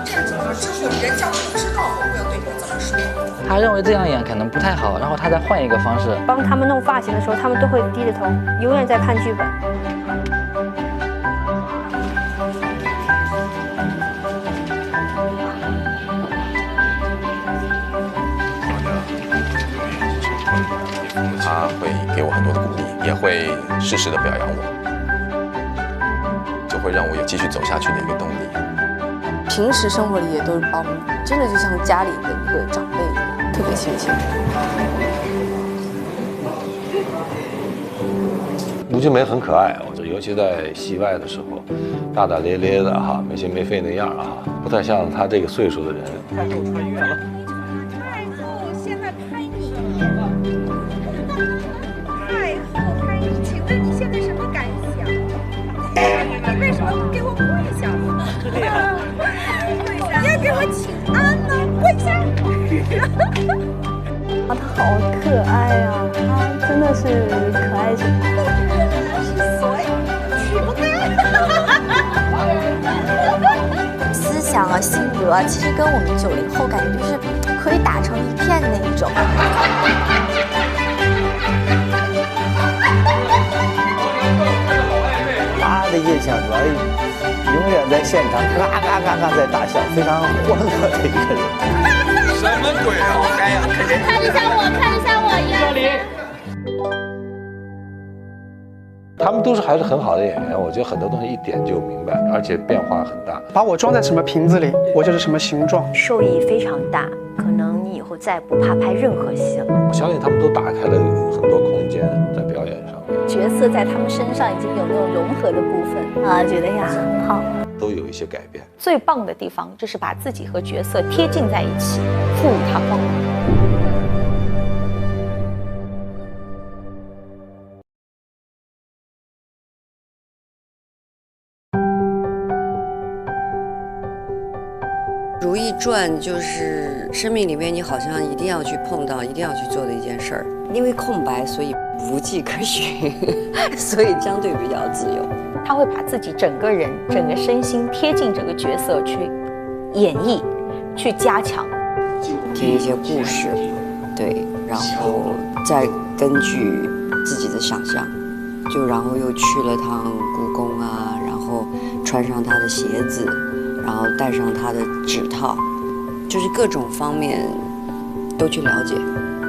站走了之后，人家不知道我要对你怎么说。他认为这样演可能不太好，然后他再换一个方式。帮他们弄发型的时候，他们都会低着头，永远在看剧本。他会给我很多的鼓励，也会适时的表扬我，就会让我有继续走下去的一个动力。平时生活里也都是把我们真的就像家里的一个长辈一样，特别亲切。吴君梅很可爱，我觉得尤其在戏外的时候，大大咧咧的哈，没心没肺那样啊，不太像她这个岁数的人。太后穿越了。太后现在拍你。太后拍你，请问你现在什么感想？你为什么不给我跪下呢？对呀，跪下！你要给我请安呢，跪下！他好可爱啊，他真的是可爱型。思想啊、性格啊，其实跟我们90后感觉就是可以打成一片那一种。他的印象主要永远在现场嘎嘎嘎嘎在大笑，非常欢乐的一个人。什么鬼啊！好嗨呀！看一下我，看一下我呀！他们都是还是很好的演员，我觉得很多东西一点就明白，而且变化很大。把我装在什么瓶子里，我就是什么形状。受益非常大，可能你以后再也不怕拍任何戏了。我相信他们都打开了很多空间在表演上面。角色在他们身上已经有那种融合的部分啊，觉得呀很好，都有一些改变。最棒的地方就是把自己和角色贴近在一起，赋予它光芒。《如懿传》就是生命里面你好像一定要去碰到、一定要去做的一件事儿。因为空白，所以无迹可寻，所以相对比较自由。他会把自己整个人、整个身心贴近这个角色去演绎、去加强，听一些故事，对，然后再根据自己的想象，然后又去了趟故宫啊，然后穿上他的鞋子。然后戴上他的指套，就是各种方面都去了解。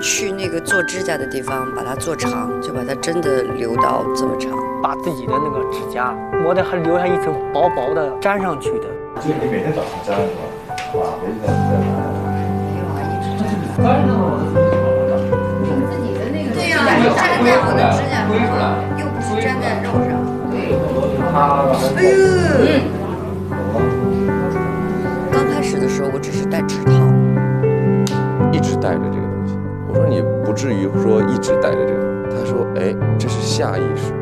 去那个做指甲的地方，把它做长，就把它真的留到这么长。把自己的那个指甲磨得还留下一层薄薄的粘上去的。就是你每天早上粘是吧？哇，每天早上粘。自己的那个对呀，粘在我的指甲上，又不是粘在肉上。哎呦。刚开始的时候，我只是戴指套，一直戴着这个东西。我说你不至于说一直戴着这个。他说，哎，这是下意识。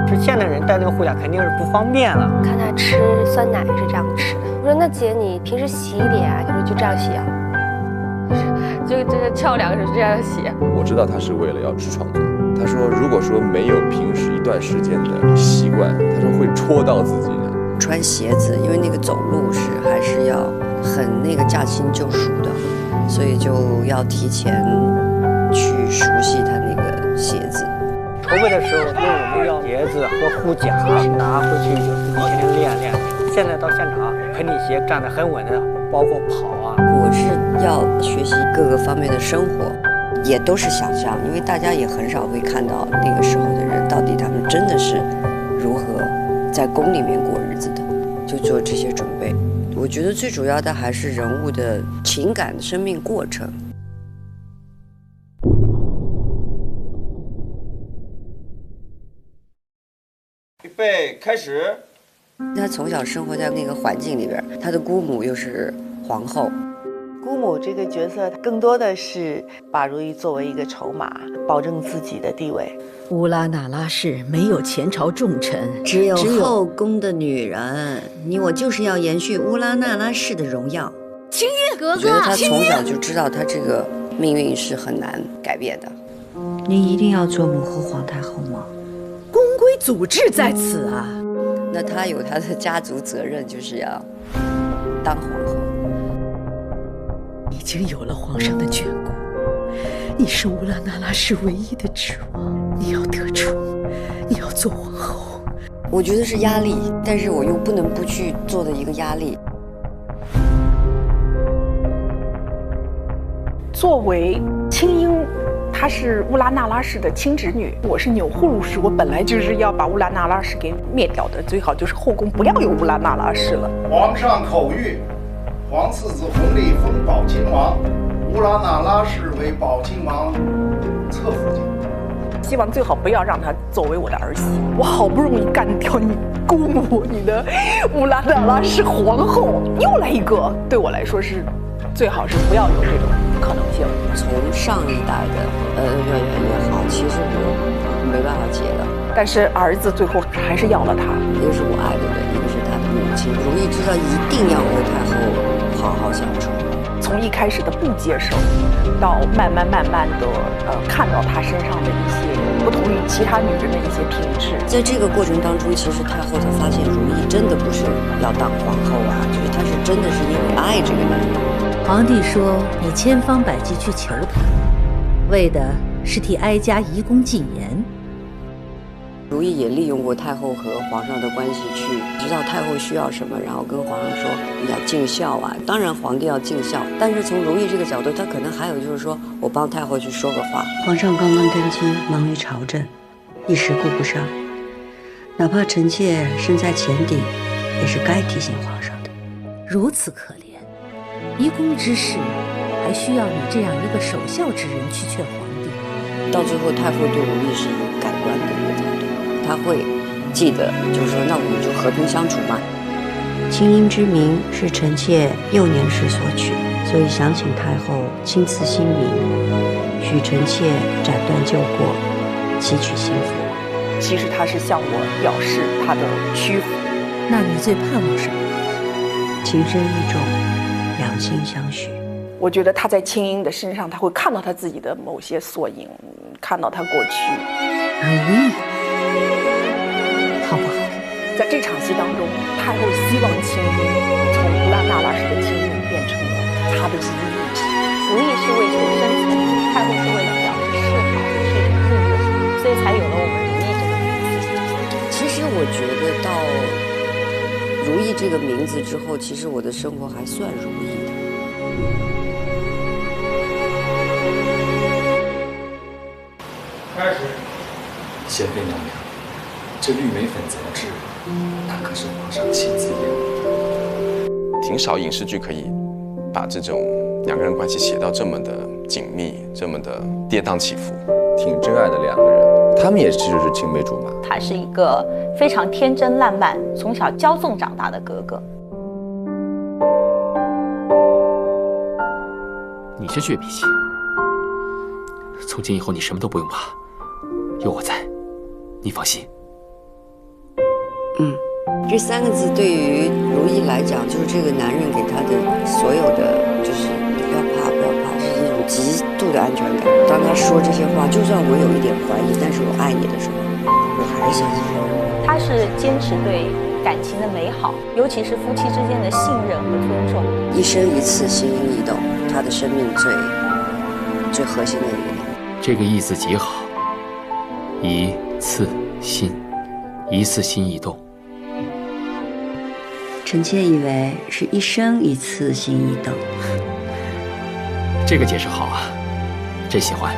是现代人戴那个护甲肯定是不方便了。看他吃酸奶是这样吃的，我说那姐你平时洗脸啊？他说就这样洗啊，就是翘2个手就这样洗。我知道他是为了要去创作。他说，如果说没有平时一段时间的习惯，他说会戳到自己的。穿鞋子，因为那个走路还是要很那个驾轻就熟的，所以就要提前去熟悉他那个鞋子。筹备的时候，我们要鞋子和护甲拿回去就是天天练。现在到现场，盆底鞋站得很稳的，包括跑啊。我是要学习各个方面的生活，也都是想象，因为大家也很少会看到那个时候的人到底他们真的是如何在宫里面过日子的，就做这些准备。我觉得最主要的还是人物的情感生命过程。预备，开始。他从小生活在那个环境里边，他的姑母又是皇后。姑母这个角色更多的是把如懿作为一个筹码，保证自己的地位。乌拉那拉氏没有前朝重臣，只有后宫的女人，你我就是要延续乌拉那拉氏的荣耀。青云哥哥，我觉得他从小就知道他这个命运是很难改变的。你一定要做母后皇太后吗？宫规祖制在此啊。那他有他的家族责任，就是要当皇后。已经有了皇上的眷顾，你是乌拉那拉氏唯一的指望，你要得宠，你要做皇后。我觉得是压力，但是我又不能不去做的一个压力。作为青樱，她是乌拉那拉氏的亲侄女，我是钮祜禄氏，我本来就是要把乌拉那拉氏给灭掉的，最好就是后宫不要有乌拉那拉氏了。皇上口谕，皇次子弘历封宝亲王，乌拉那拉氏为宝亲王侧福晋。希望最好不要让她作为我的儿媳。我好不容易干掉你姑母，你的乌拉那拉氏皇后，又来一个，对我来说是最好是不要有这种可能性。从上一代的越好，其实我没办法解的。但是儿子最后还是要了他，一个是我爱的人，一个是他的母亲。如懿知道一定要和太后好好相处，从一开始的不接受，到慢慢的看到她身上的一些不同于其他女人的一些品质。在这个过程当中，其实太后才发现如懿真的不是要当皇后啊，就是她是真的是因为爱这个男人。皇帝说你千方百计去求他，为的是替哀家移宫进言。如懿也利用过太后和皇上的关系，去知道太后需要什么，然后跟皇上说你要尽孝啊。当然皇帝要尽孝，但是从如懿这个角度，她可能还有就是说我帮太后去说个话。皇上刚刚登基，忙于朝政，一时顾不上，哪怕臣妾身在前邸，也是该提醒皇上的。如此可怜，移宫之事还需要你这样一个守孝之人去劝皇帝。到最后，太后对如懿是有改观的一个态度。他会记得，就是说，那我们就和平相处嘛。青樱之名是臣妾幼年时所取，所以想请太后亲赐新名，许臣妾斩断旧过，汲取新福。其实他是向我表示他的屈服。那你最盼望什么？情深意重，两心相许。我觉得他在青樱的身上，他会看到他自己的某些缩影，看到他过去。如懿。好不好？在这场戏当中，太后希望青樱从乌拉那拉氏的青樱变成了她的如懿。如懿是为求生存，太后是为了表示示好，是一种祝福，所以才有了我们如懿这个名字。其实我觉得到如懿这个名字之后，其实我的生活还算如意的。开始。贤妃娘娘，这绿眉粉怎么治？那可是皇上亲自验的。挺少影视剧可以把这种两个人关系写到这么的紧密，这么的跌宕起伏，挺真爱的两个人，他们也其实是青梅竹马。他是一个非常天真烂漫，从小骄纵长大的哥哥。你是倔脾气，从今以后你什么都不用怕，有我在。你放心。这3个字对于如懿来讲，就是这个男人给她的所有的，就是不要怕，不要怕，是一种极度的安全感。当他说这些话，就算我有一点怀疑，但是我爱你的时候，我还是相信。他是坚持对感情的美好，尤其是夫妻之间的信任和尊重。一生一次，心应意动，他的生命最核心的一个点。这个意思极好。一次心，一次心一动。臣妾以为是一生一次心一动。这个解释好啊，真喜欢。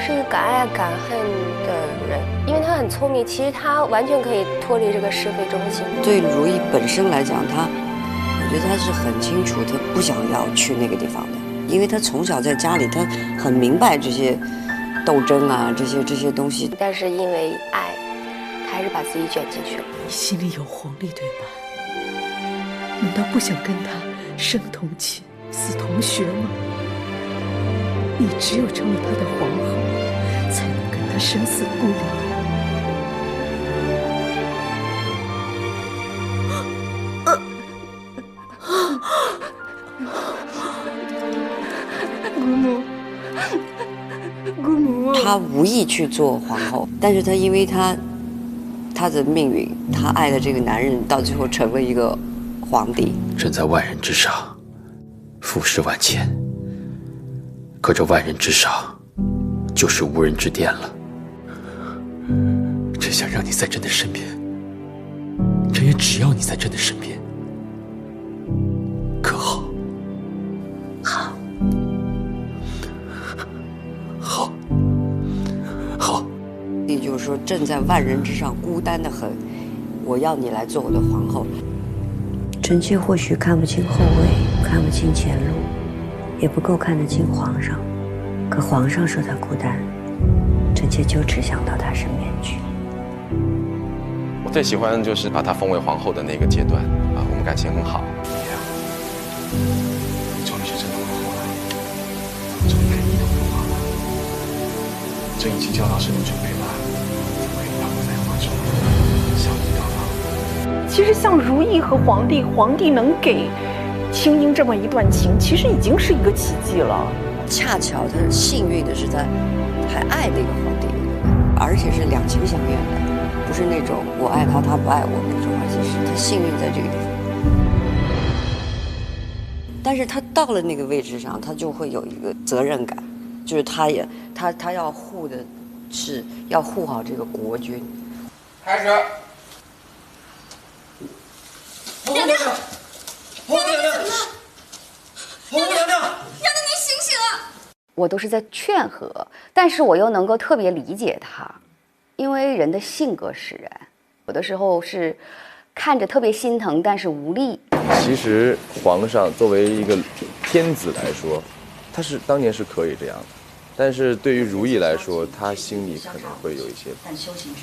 是一个敢爱敢恨的人。人，因为他很聪明，其实他完全可以脱离这个是非中心。对如意本身来讲，我觉得他是很清楚，他不想要去那个地方的，因为他从小在家里，他很明白这些斗争啊，这些东西。但是因为爱，他还是把自己卷进去了。你心里有黄历对吧？难道不想跟他生同寝，死同穴吗？你只有成了他的皇后，才能跟他生死不离。姑母，他无意去做皇后，但是他因为他的命运，他爱的这个男人，到最后成了一个皇帝。身在万人之上，俯视万千。可这万人之上，就是无人之巅了。真想让你在朕的身边，朕也只要你在朕的身边，可好？好，好，好。也就是说，朕在万人之上，孤单得很。我要你来做我的皇后。臣妾或许看不清后位，看不清前路，也不够看得清皇上。可皇上说他孤单，臣妾就只想到他身边去。我最喜欢就是把她封为皇后的那个阶段啊，我们感情很好。你终于是朕的皇后了，终于可以一统中华了。朕已经教导神女准备了，可以把我在华中相依到老。其实像如意和皇帝，皇帝能给青樱这么一段情，其实已经是一个奇迹了。恰巧他幸运的是，他还爱那个皇帝，而且是两情相悦的，不是那种我爱他，他不爱我那种，而且是他幸运在这个地方。但是他到了那个位置上，他就会有一个责任感，就是他要护的是要护好这个国君。开始。皇后娘娘，皇后娘娘，皇后娘娘，娘娘你醒醒啊！我都是在劝和，但是我又能够特别理解他，因为人的性格使然，有的时候是看着特别心疼，但是无力。其实皇上作为一个天子来说，他是当年是可以这样的，但是对于如意来说，他心里可能会有一些